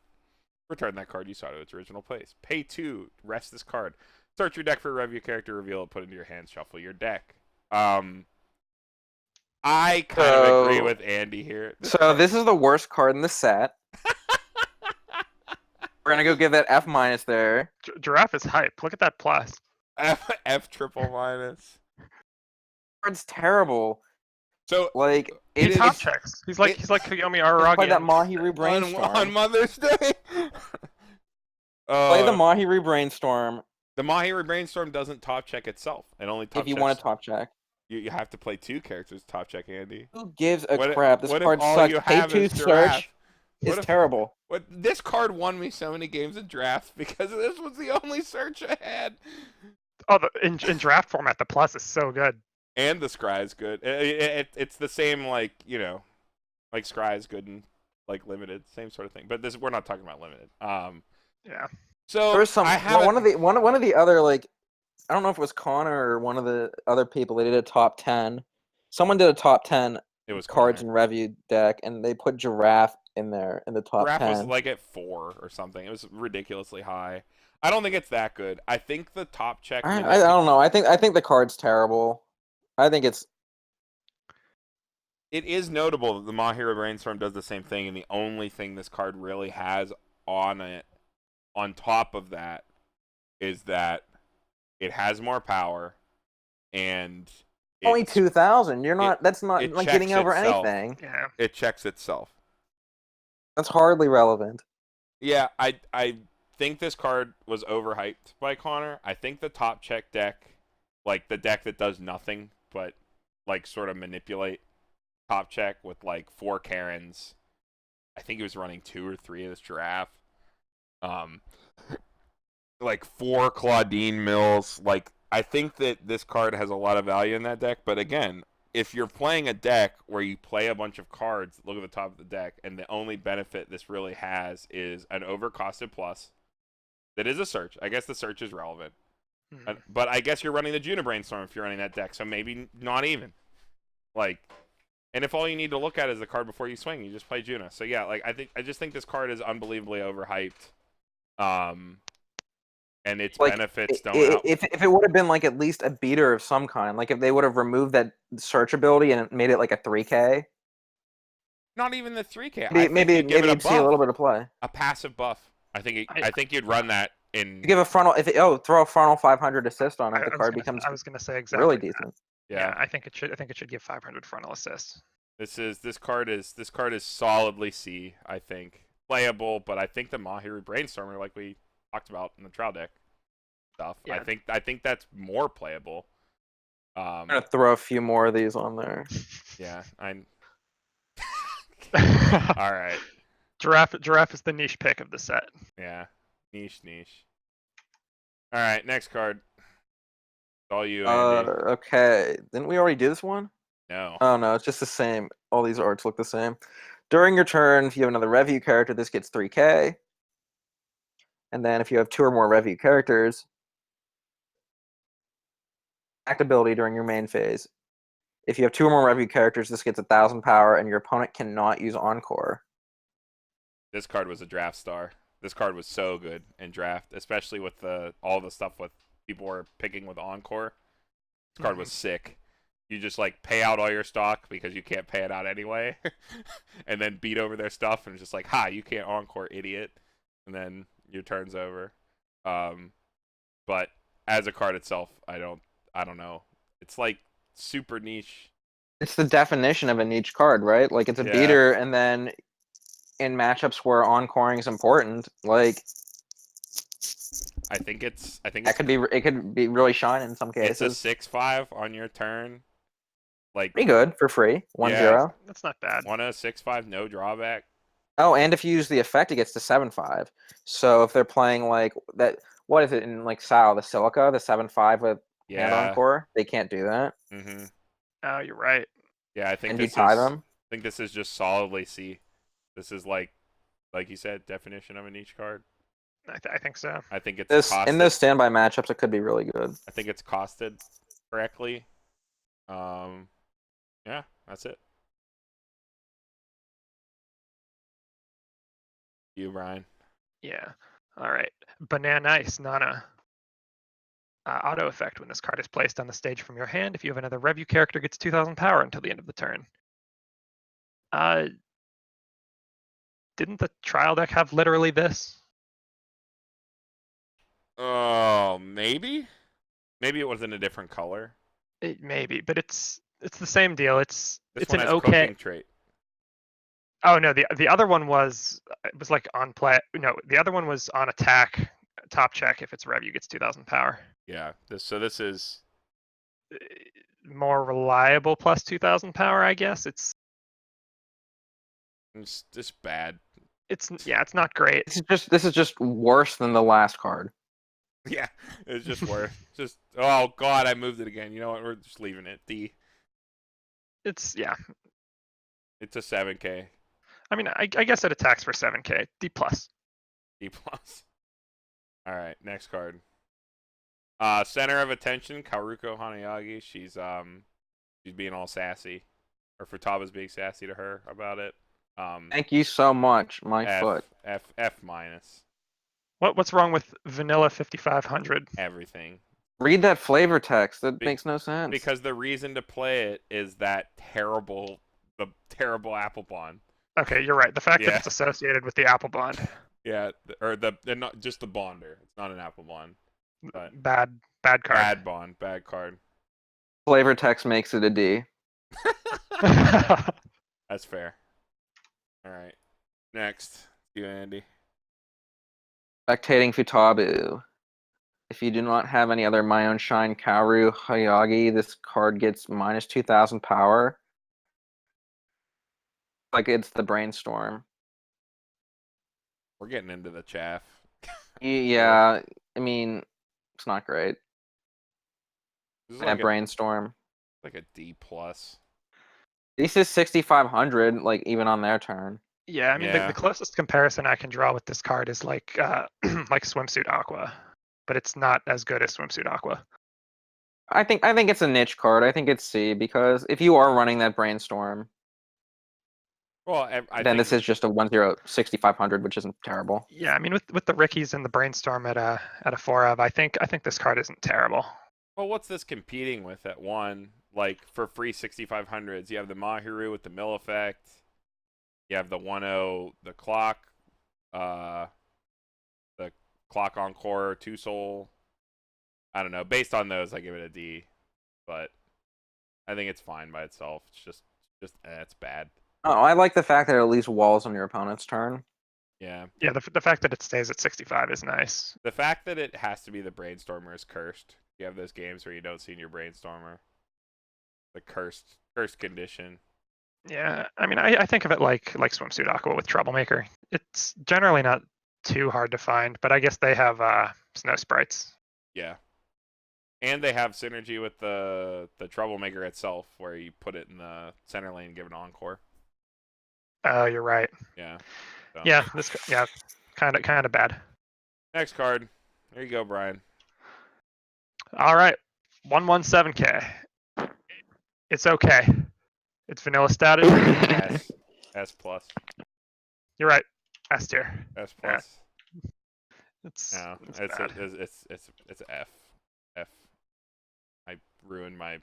Speaker 3: Return that card you saw to its original place. Pay 2, rest this card. Search your deck for a Revue character, reveal it, put it into your hand, shuffle your deck. I kind of agree with Andy here.
Speaker 1: This is the worst card in the set. We're gonna go give that F- there.
Speaker 2: Giraffe is hype. Look at that plus.
Speaker 3: F triple minus.
Speaker 1: Card's terrible.
Speaker 3: So
Speaker 1: like
Speaker 2: he top checks. He's like Koyomi Araragi.
Speaker 1: Play that Mahiru Brainstorm
Speaker 3: on Mother's Day.
Speaker 1: Play the Mahiru Brainstorm.
Speaker 3: The Mahiru Brainstorm doesn't top check itself. It only top
Speaker 1: if you want to top check.
Speaker 3: You have to play 2 characters to top check, Andy.
Speaker 1: Who gives a crap? This card sucks. Pay 2 search is terrible.
Speaker 3: This card won me so many games in drafts because this was the only search I had.
Speaker 2: Oh, in draft format, the plus is so good.
Speaker 3: And the Scry is good. It's the same, like, you know, like Scry is good and like limited, same sort of thing. But we're not talking about limited.
Speaker 2: Yeah.
Speaker 3: So
Speaker 1: there's some one of the other, like, I don't know if it was Connor or one of the other people. They did a top 10. Someone did a top 10.
Speaker 3: It was
Speaker 1: cards
Speaker 3: Connor.
Speaker 1: in Revue deck, and they put Giraffe in there in the top 10.
Speaker 3: Giraffe was like at 4 or something. It was ridiculously high. I don't think it's that good. I think the top check.
Speaker 1: I don't know. I think the card's terrible. I think it
Speaker 3: is notable that the Mahiru Brainstorm does the same thing, and the only thing this card really has on it, on top of that, is that it has more power, and
Speaker 1: only 2,000. You're not. That's not like getting over anything.
Speaker 2: Yeah.
Speaker 3: It checks itself.
Speaker 1: That's hardly relevant.
Speaker 3: Yeah, I think this card was overhyped by Connor. I think the top check deck, like the deck that does nothing but like sort of manipulate top check with like 4 Karens. I think he was running 2 or 3 of this Giraffe. Like 4 Claudine Mills. Like, I think that this card has a lot of value in that deck, but again, if you're playing a deck where you play a bunch of cards, look at the top of the deck, and the only benefit this really has is an overcosted plus that is a search. I guess the search is relevant. Mm-hmm. But I guess you're running the Juna Brainstorm if you're running that deck, so maybe not even. Like, and if all you need to look at is the card before you swing, you just play Juna. So yeah, like I just think this card is unbelievably overhyped. And its benefits don't out.
Speaker 1: If it would have been like at least a beater of some kind, like if they would have removed that search ability and made it like a 3K.
Speaker 3: Not even the 3K.
Speaker 1: Maybe you'd see a little bit of play.
Speaker 3: A passive buff. I think you'd run that in.
Speaker 1: You give a frontal throw a frontal 500 assist on it. The card becomes.
Speaker 2: I was gonna say exactly
Speaker 1: really decent.
Speaker 2: Yeah, I think it should give 500 frontal assist.
Speaker 3: This card is solidly C. I think playable, but I think the Mahiru Brainstormer, like we talked about in the trial deck stuff, yeah. I think that's more playable.
Speaker 1: I'm gonna throw a few more of these on there.
Speaker 3: Yeah, I'm. All right.
Speaker 2: Giraffe is the niche pick of the set.
Speaker 3: Yeah, niche. All right, next card. It's all you, Andy.
Speaker 1: Okay. Didn't we already do this one?
Speaker 3: No.
Speaker 1: Oh no, it's just the same. All these arts look the same. During your turn, if you have another Revue character, this gets 3K. And then if you have 2 or more Revue characters, act ability during your main phase. If you have 2 or more Revue characters, this gets 1,000 power, and your opponent cannot use Encore.
Speaker 3: This card was a draft star. This card was so good in draft, especially with all the stuff with people were picking with Encore. This card was sick. You just like pay out all your stock because you can't pay it out anyway, and then beat over their stuff, and it's just like, ha, you can't Encore, idiot. And then your turn's over. But as a card itself, I don't know. It's like super niche.
Speaker 1: It's the definition of a niche card, right? Like it's a beater, and then in matchups where encoring is important, like
Speaker 3: I think it
Speaker 1: could be really shining in some cases.
Speaker 3: It's a 6/5 on your turn. Like
Speaker 1: pretty good for free. 1/0.
Speaker 2: That's not bad.
Speaker 3: 6/5, no drawback.
Speaker 1: Oh, and if you use the effect, it gets to 7/5. So if they're playing like that, what is it in like Sao, the Silica, the 7/5 with hand encore? They can't do that.
Speaker 3: Mm-hmm.
Speaker 2: Oh, you're right.
Speaker 3: Yeah, I think
Speaker 1: and you tie them.
Speaker 3: I think this is just solidly C. This is like you said, definition of a niche card.
Speaker 2: I think so.
Speaker 3: I think it's
Speaker 1: This
Speaker 3: costed.
Speaker 1: in those standby matchups, it could be really good.
Speaker 3: I think it's costed correctly. Yeah, that's it. You, Brian.
Speaker 2: Yeah. All right. Banana Ice, Nana. Auto effect. When this card is placed on the stage from your hand, if you have another Revue character, gets 2,000 power until the end of the turn. Didn't the trial deck have literally this?
Speaker 3: Oh, maybe? Maybe it was in a different color.
Speaker 2: It maybe, but it's the same deal. It's
Speaker 3: One
Speaker 2: an
Speaker 3: has
Speaker 2: okay.
Speaker 3: cooking trait.
Speaker 2: Oh no, the other one was it was like on play. No, the other one was on attack, top check. If it's Revue, gets 2,000 power.
Speaker 3: Yeah. This is
Speaker 2: more reliable plus 2,000 power, I guess. It's
Speaker 3: just bad.
Speaker 2: It's not great.
Speaker 1: This is just worse than the last card.
Speaker 3: Yeah, it's just worse. Just oh god, I moved it again. You know what? We're just leaving it.
Speaker 2: It's
Speaker 3: It's a 7K.
Speaker 2: I mean, I guess it attacks for 7K. D plus.
Speaker 3: D plus. All right, next card. Center of attention, Kaoruko Hanayagi. She's being all sassy, or Futaba's being sassy to her about it.
Speaker 1: Thank you so much, my foot.
Speaker 3: F minus.
Speaker 2: What's wrong with Vanilla 5500?
Speaker 3: Everything.
Speaker 1: Read that flavor text. That makes no sense.
Speaker 3: Because the reason to play it is the terrible apple bond.
Speaker 2: Okay, you're right. The fact that it's associated with the apple bond.
Speaker 3: Yeah, or not just the bonder. It's not an apple bond. But
Speaker 2: bad card.
Speaker 3: Bad card.
Speaker 1: Flavor text makes it a D.
Speaker 3: That's fair. All right. Next, you, Andy.
Speaker 1: Spectating Futabu. If you do not have any other My Own Shine Kaoru Hayagi, this card gets minus 2,000 power. Like it's the Brainstorm.
Speaker 3: We're getting into the chaff.
Speaker 1: Yeah, I mean, it's not great.
Speaker 3: This is
Speaker 1: Like Brainstorm.
Speaker 3: Like a D plus.
Speaker 1: This is 6,500, like even on their turn.
Speaker 2: Yeah, I mean the closest comparison I can draw with this card is like like Swimsuit Aqua, but it's not as good as Swimsuit Aqua.
Speaker 1: I think it's a niche card. I think it's C because if you are running that Brainstorm,
Speaker 3: well,
Speaker 1: then this is just a 1/0 6,500, which isn't terrible.
Speaker 2: Yeah, I mean with the Rickies and the Brainstorm at a 4-of, I think this card isn't terrible.
Speaker 3: Well, what's this competing with at 1? Like for free 6,500s, you have the Mahiru with the mill effect. You have the 1/0, the clock encore, 2 soul. I don't know. Based on those, I give it a D, but I think it's fine by itself. It's just it's bad.
Speaker 1: Oh, I like the fact that it at least walls on your opponent's turn.
Speaker 3: Yeah.
Speaker 2: Yeah, the fact that it stays at 65 is nice.
Speaker 3: The fact that it has to be the Brainstormer is cursed. You have those games where you don't see your Brainstormer. The cursed condition.
Speaker 2: Yeah, I mean, I think of it like Swimsuit Aqua with Troublemaker. It's generally not too hard to find, but I guess they have snow sprites.
Speaker 3: Yeah. And they have synergy with the Troublemaker itself, where you put it in the center lane and give it an encore.
Speaker 2: Oh, you're right.
Speaker 3: Yeah. So.
Speaker 2: Yeah, kind of bad.
Speaker 3: Next card. There you go, Brian.
Speaker 2: All right, 117K. It's okay. It's vanilla status.
Speaker 3: S plus.
Speaker 2: You're right. S tier.
Speaker 3: S plus.
Speaker 2: Yeah. It's
Speaker 3: F. F. I ruined my. You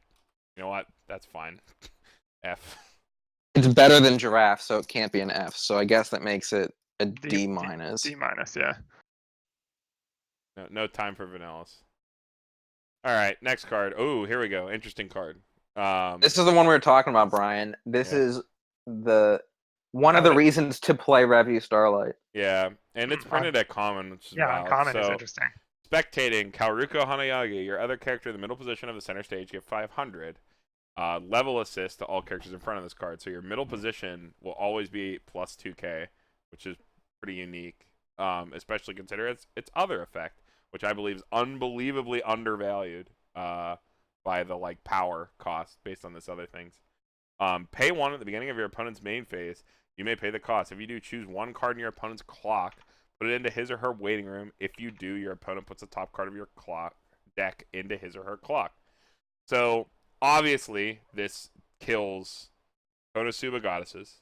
Speaker 3: know what? That's fine. F.
Speaker 1: It's better than Giraffe, so it can't be an F. So I guess that makes it a D minus.
Speaker 2: D minus, yeah.
Speaker 3: No time for vanillas. All right, next card. Oh, here we go. Interesting card.
Speaker 1: This is the one we were talking about, Brian. This is one of the reasons to play Revue Starlight.
Speaker 3: Yeah, and it's printed at Common, which is wild.
Speaker 2: Common is interesting.
Speaker 3: Spectating Kaoruko Hanayagi, your other character in the middle position of the center stage, get 500. Level assist to all characters in front of this card. So your middle position will always be plus 2k, which is pretty unique, especially considering its other effect, which I believe is unbelievably undervalued by the power cost based on this other things. Pay 1 at the beginning of your opponent's main phase. You may pay the cost. If you do, choose 1 card in your opponent's clock Put it into his or her waiting room. If you do, your opponent puts the top card of your clock deck into his or her clock. So, obviously, this kills Konosuba Goddesses.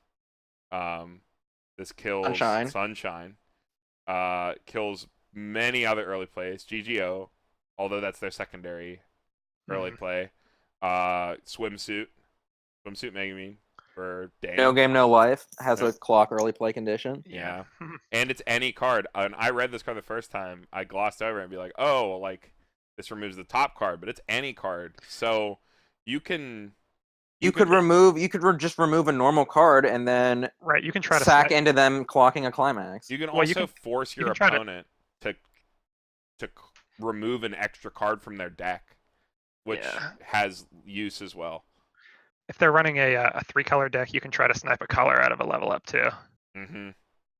Speaker 3: This kills Sunshine. Kills many other early plays. GGO, although that's their secondary early play. Swimsuit Megumin for Dane.
Speaker 1: No Game No Life has a clock early play condition.
Speaker 3: Yeah. And it's any card. And I read this card the first time. I glossed over it and be like, oh, like this removes the top card, but it's any card. So you can.
Speaker 1: You could just remove a normal card and then
Speaker 2: you can try to
Speaker 1: sack into them clocking a climax.
Speaker 3: You can also force your opponent to remove an extra card from their deck, which has use as well.
Speaker 2: If they're running a 3-color deck, you can try to snipe a color out of a level up too.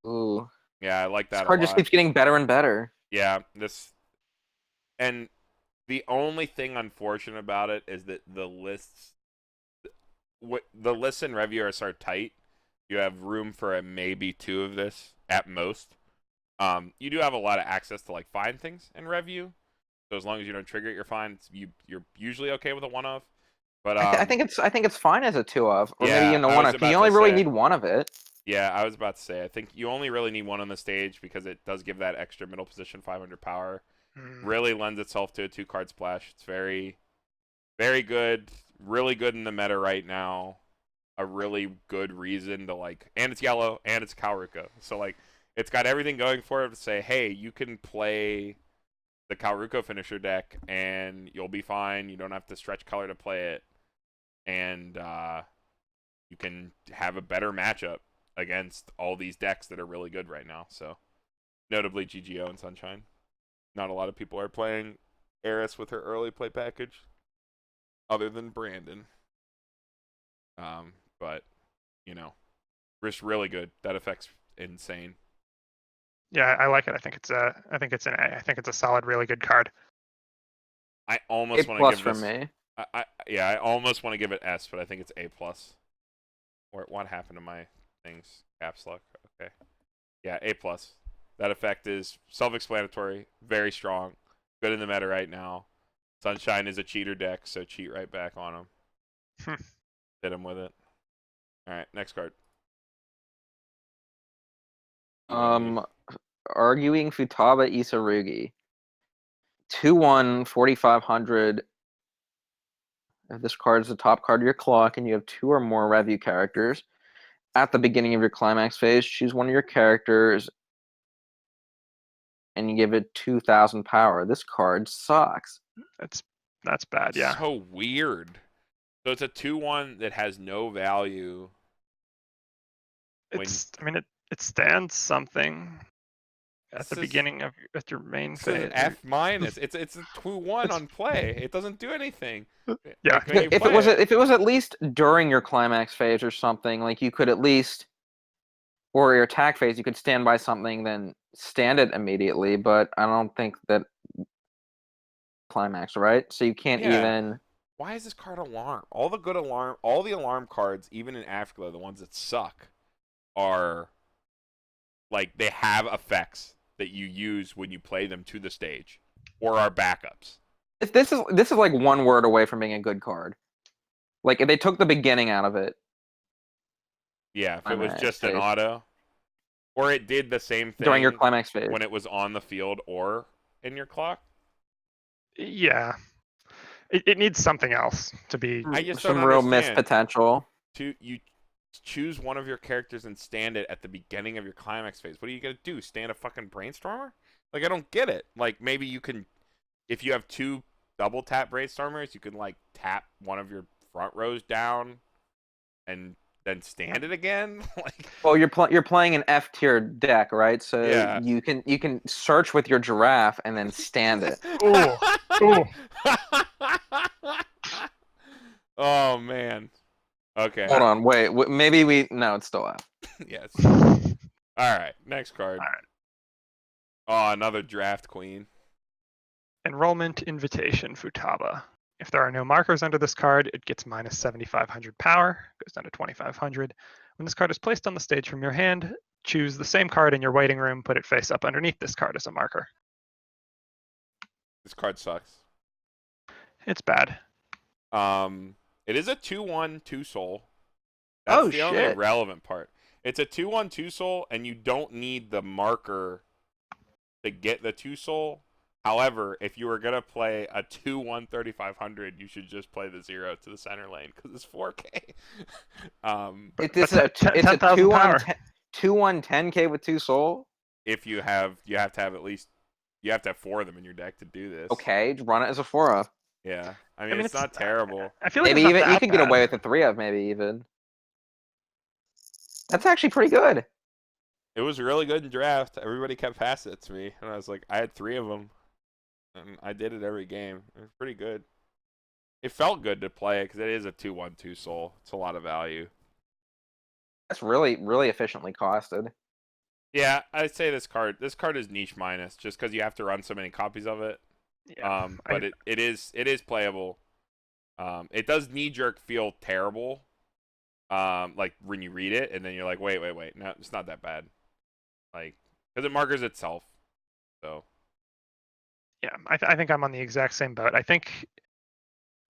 Speaker 1: Ooh.
Speaker 3: Yeah, I like that.
Speaker 1: This card just keeps getting better and better.
Speaker 3: Yeah, and the only thing unfortunate about it is that the lists in Revue are so tight. You have room for maybe 2 of this at most. You do have a lot of access to like find things in Revue, so as long as you don't trigger it, you're fine. You're usually okay with a 1 of. But
Speaker 1: I think it's fine as a 2 of, or
Speaker 3: yeah,
Speaker 1: maybe even a 1 of. You only really need 1 of it.
Speaker 3: Yeah, I was about to say. I think you only really need 1 on the stage because it does give that extra middle position 500 power. Really lends itself to a 2-card splash. It's very, very good. Really good in the meta right now. A really good reason to like, and it's yellow and it's Kaoruko. So like, it's got everything going for it to say, hey, you can play the Kaoruko finisher deck and you'll be fine. You don't have to stretch color to play it, and you can have a better matchup against all these decks that are really good right now. So, notably GGO and Sunshine. Not a lot of people are playing Eris with her early play package, other than Brandon. But you know, it's really good. That effect's insane.
Speaker 2: Yeah, I like it. I think it's an A. I think it's a solid, really good card.
Speaker 3: I almost want to give
Speaker 1: for
Speaker 3: this.
Speaker 1: Me.
Speaker 3: I almost want to give it S, but I think it's A+. Or what happened to my things? Caps lock. Okay. Yeah, A+. That effect is self-explanatory, very strong, good in the meta right now. Sunshine is a cheater deck, so cheat right back on him. Hit him with it. All right, next card.
Speaker 1: Arguing Futaba Isarugi. 2/1, 4,500. If this card is the top card of your clock and you have 2 or more Revue characters, at the beginning of your climax phase, choose one of your characters and you give it 2,000 power. This card sucks.
Speaker 2: That's bad, yeah.
Speaker 3: So weird. So it's a 2/1 that has no value.
Speaker 2: It stands something at the beginning of your main phase.
Speaker 3: It's an F-. It's a 2/1 on play. It doesn't do anything.
Speaker 2: Yeah.
Speaker 3: Like,
Speaker 1: if it was at least during your climax phase or something, like you could at least, or your attack phase, you could stand by something, then stand it immediately. But I don't think that climax, right? So you can't even.
Speaker 3: Why is this card alarm? All the alarm cards, even in Afterglow, the ones that suck, are like they have effects that you use when you play them to the stage, or are backups.
Speaker 1: If this is like 1 word away from being a good card. Like if they took the beginning out of it.
Speaker 3: Yeah, if it was just an auto, or it did the same thing
Speaker 1: during your climax phase
Speaker 3: when it was on the field or in your clock.
Speaker 2: Yeah, it needs something else to be.
Speaker 3: I just
Speaker 1: some
Speaker 3: don't
Speaker 1: real
Speaker 3: understand.
Speaker 1: missed potential.
Speaker 3: You choose one of your characters and stand it at the beginning of your climax phase. What are you gonna do? Stand a fucking Brainstormer? Like I don't get it. Like maybe you can, if you have 2 double tap Brainstormers, you can like tap one of your front rows down, and then stand it again. Like,
Speaker 1: well, you're playing an F tier deck, right? So
Speaker 3: yeah.
Speaker 1: you can search with your giraffe and then stand it.
Speaker 2: Ooh.
Speaker 3: Oh man. Okay.
Speaker 1: Hold on, wait. Maybe no, it's still F.
Speaker 3: Yes. All right. Next card.
Speaker 2: All right.
Speaker 3: Oh, another draft queen.
Speaker 2: Enrollment Invitation Futaba. If there are no markers under this card, it gets minus 7,500 power, goes down to 2,500. When this card is placed on the stage from your hand, choose the same card in your waiting room, put it face up underneath this card as a marker.
Speaker 3: This card sucks.
Speaker 2: It's bad.
Speaker 3: It is a 2/1 2-soul. That's the only relevant part. It's a 2/1 2-soul, and you don't need the marker to get the 2-soul. However, if you were gonna play a 2/1 3500, you should just play the 0 to the center lane because it's 4K.
Speaker 1: It's a 2/1 10K with 2-soul.
Speaker 3: If you have to have at least 4 of them in your deck to do this.
Speaker 1: Okay, run it as a 4-of.
Speaker 3: Yeah, I mean it's not terrible.
Speaker 2: I feel like
Speaker 1: maybe
Speaker 2: it's not
Speaker 1: even
Speaker 2: that
Speaker 1: you could
Speaker 2: bad.
Speaker 1: get away with a 3-of, maybe even. That's actually pretty good.
Speaker 3: It was really good in draft. Everybody kept passing it to me, and I was like, I had 3 of them, and I did it every game. It was pretty good. It felt good to play because it is a 2/1 2-soul. It's a lot of value.
Speaker 1: That's really, really efficiently costed.
Speaker 3: Yeah, I'd say this card is niche minus just because you have to run so many copies of it.
Speaker 2: Yeah,
Speaker 3: but it is playable. It does knee jerk feel terrible. Like when you read it and then you're like, wait, no, it's not that bad. Like, because it markers itself. So.
Speaker 2: Yeah, I think I'm on the exact same boat. I think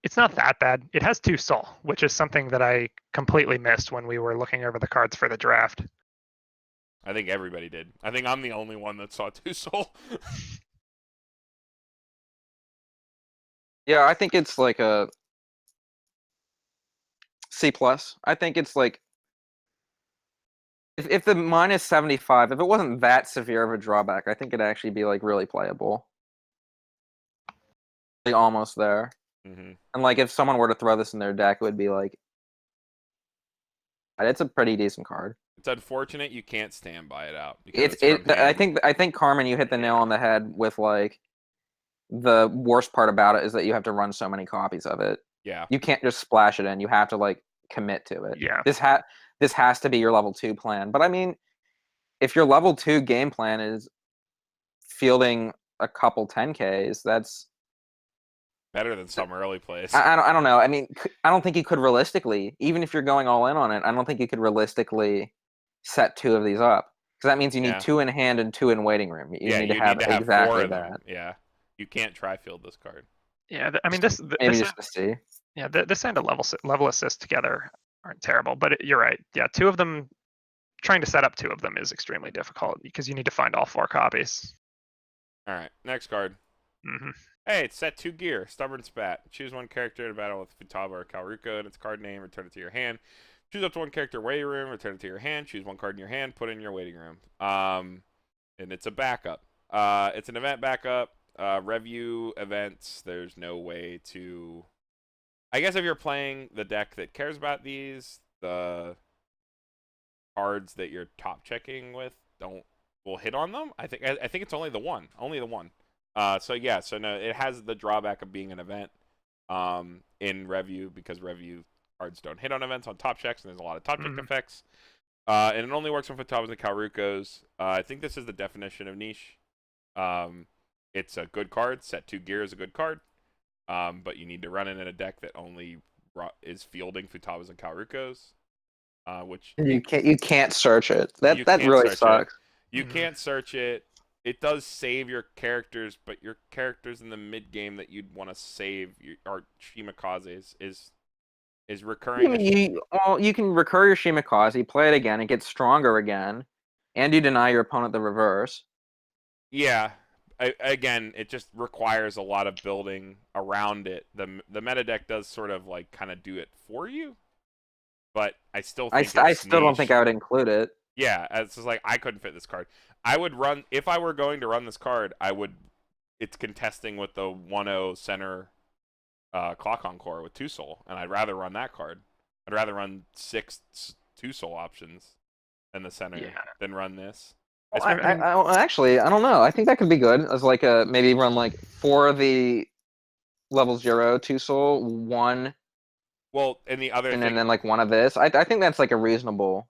Speaker 2: it's not that bad. It has 2-soul, which is something that I completely missed when we were looking over the cards for the draft.
Speaker 3: I think everybody did. I think I'm the only one that saw 2-soul.
Speaker 1: Yeah, I think it's like a C+. I think it's like if the minus 75, if it wasn't that severe of a drawback, I think it'd actually be like really playable. Like almost there.
Speaker 3: Mm-hmm.
Speaker 1: And like if someone were to throw this in their deck, it would be like it's a pretty decent card.
Speaker 3: It's unfortunate you can't stand by it out.
Speaker 1: I think Carmen, you hit the nail on the head with like the worst part about it is that you have to run so many copies of it.
Speaker 3: Yeah.
Speaker 1: You can't just splash it in. You have to like commit to it.
Speaker 2: Yeah.
Speaker 1: This has to be your level 2 plan. But I mean, if your level 2 game plan is fielding a couple 10Ks, that's
Speaker 3: better than some early plays.
Speaker 1: I don't know. I mean, I don't think you could realistically, even if you're going all in on it, I don't think you could realistically set 2 of these up. Because that means you need 2 in hand and 2 in waiting room. You need to have exactly
Speaker 3: 4 of
Speaker 1: that.
Speaker 3: them. Yeah. You can't tri-field this card.
Speaker 2: Yeah, I mean this
Speaker 1: just to see.
Speaker 2: Yeah, this and a level assist together aren't terrible, but you're right. Yeah, 2 of them, trying to set up 2 of them is extremely difficult because you need to find all 4 copies.
Speaker 3: All right, next card.
Speaker 2: Mm-hmm.
Speaker 3: Hey, it's set 2 gear, Stubborn Spat. Choose 1 character to battle with Futaba or Kalruko and its card name, return it to your hand. Choose up to 1 character waiting room, return it to your hand. Choose 1 card in your hand, put it in your waiting room. And it's a backup. It's an event backup. Revue events, there's no way to... I guess if you're playing the deck that cares about these, the cards that you're top checking with will hit on them. I think it's only the one. So no, it has the drawback of being an event in Revue because Revue cards don't hit on events on top checks, and there's a lot of top check effects. And it only works on Futabas and Kalrukos. I think this is the definition of niche. It's a good card. Set 2 gear is a good card. But you need to run it in a deck that only is fielding Futabas and Kalrukos. Which
Speaker 1: you can't search it. That really sucks.
Speaker 3: You can't search it. It does save your characters, but your characters in the mid game that you'd want to save are Shimikazes is recurring.
Speaker 1: You can recur your Shimikaze, play it again, it gets stronger again, and you deny your opponent the reverse.
Speaker 3: Yeah. Again, it just requires a lot of building around it. The meta deck does sort of like kind of do it for you, but I still think
Speaker 1: I still don't think I would include it.
Speaker 3: Yeah, it's just like I couldn't fit this card. I would run if I were going to run this card. It's contesting with the 1/0 center Clock Encore with 2-soul, and I'd rather run that card. I'd rather run 6 2-soul options in the center than run this.
Speaker 1: Actually, I don't know. I think that could be good as like a maybe run like 4 of the level 0 2-soul, 1.
Speaker 3: Well, and the other thing,
Speaker 1: and then like 1 of this. I think that's like a reasonable.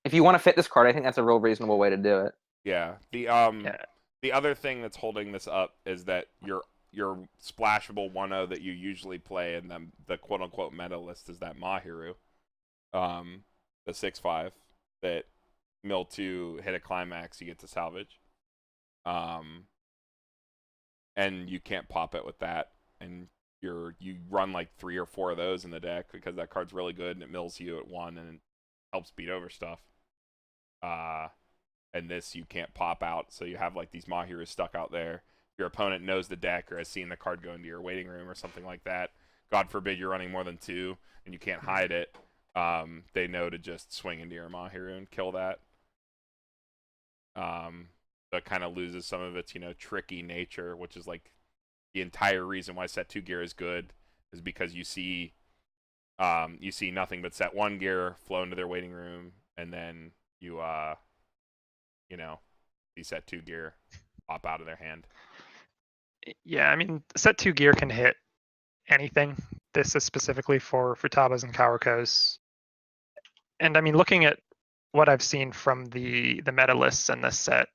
Speaker 1: If you want to fit this card, I think that's a real reasonable way to do it.
Speaker 3: Yeah. The other thing that's holding this up is that your splashable 1/0 that you usually play in the quote unquote meta list is that Mahiru, the 6/5 that mill 2, hit a climax, you get to salvage. And you can't pop it with that, and you run like 3 or 4 of those in the deck because that card's really good and it mills you at 1 and it helps beat over stuff. And this you can't pop out, so you have like these Mahirus stuck out there. Your opponent knows the deck or has seen the card go into your waiting room or something like that. God forbid you're running more than 2 and you can't hide it. They know to just swing into your Mahiru and kill that. That kind of loses some of its, tricky nature, which is like the entire reason why set 2 gear is good, is because you see nothing but set 1 gear flow into their waiting room, and then you see set 2 gear pop out of their hand.
Speaker 2: Yeah, I mean, set 2 gear can hit anything. This is specifically for Futabas and Karakos. And I mean, looking at what I've seen from the meta lists in this set,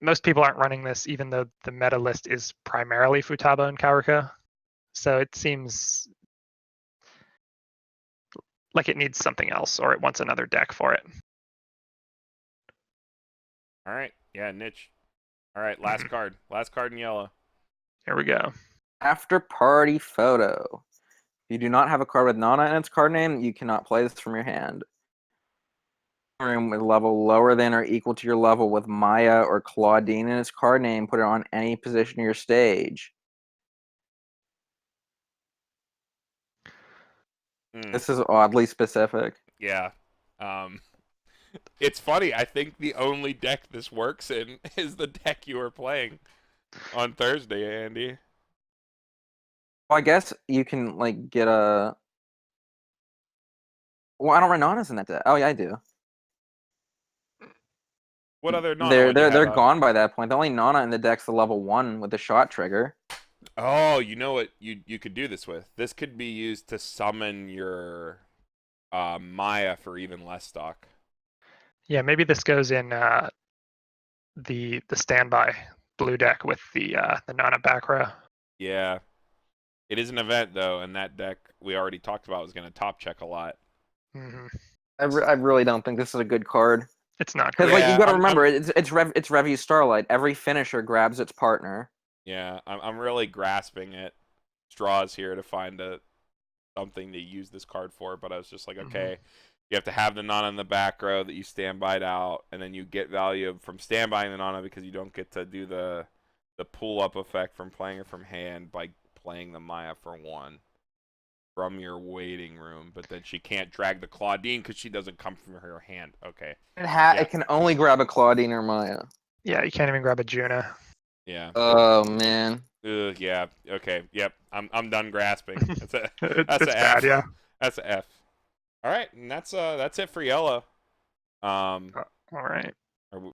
Speaker 2: most people aren't running this, even though the meta list is primarily Futaba and Karaka. So it seems like it needs something else, or it wants another deck for it.
Speaker 3: All right. Yeah, niche. All right, last card. Last card in yellow.
Speaker 2: Here we go.
Speaker 1: After party photo. If you do not have a card with Nana in its card name, you cannot play this from your hand. Room with level lower than or equal to your level with Maya or Claudine in its card name, put it on any position of your stage. This is oddly specific.
Speaker 3: Yeah. It's funny. I think the only deck this works in is the deck you were playing on Thursday, Andy.
Speaker 1: Well, I guess you can like get a. Well, I don't run Nanas in that deck. Oh yeah, I do.
Speaker 3: What other Nana?
Speaker 1: They're gone by that point. The only Nana in the deck's the level 1 with the shot trigger.
Speaker 3: Oh, you know what you could do this with? This could be used to summon your Maya for even less stock.
Speaker 2: Yeah, maybe this goes in the standby blue deck with the Nana back row.
Speaker 3: Yeah. It is an event, though, and that deck we already talked about was going to top check a lot.
Speaker 2: Mm-hmm.
Speaker 1: I really don't think this is a good card.
Speaker 2: It's not
Speaker 1: because
Speaker 2: great.
Speaker 1: like you got to remember it's Revue Starlight. Every finisher grabs its partner.
Speaker 3: Yeah, I'm really grasping at straws here to find something to use this card for, but I was just like, okay, you have to have the Nana in the back row that you standbyed out, and then you get value from standbying the Nana because you don't get to do the pull up effect from playing it from hand by playing the Maya for 1 from your waiting room, but then she can't drag the Claudine because she doesn't come from her hand. Okay.
Speaker 1: It can only grab a Claudine or Maya.
Speaker 2: Yeah, you can't even grab a Juna.
Speaker 3: Yeah.
Speaker 1: Oh man.
Speaker 3: Yeah. Okay. Yep. I'm done grasping. That's a
Speaker 2: that's
Speaker 3: a
Speaker 2: bad.
Speaker 3: F.
Speaker 2: Yeah.
Speaker 3: That's a F. All right, and that's it for yellow.
Speaker 2: All right.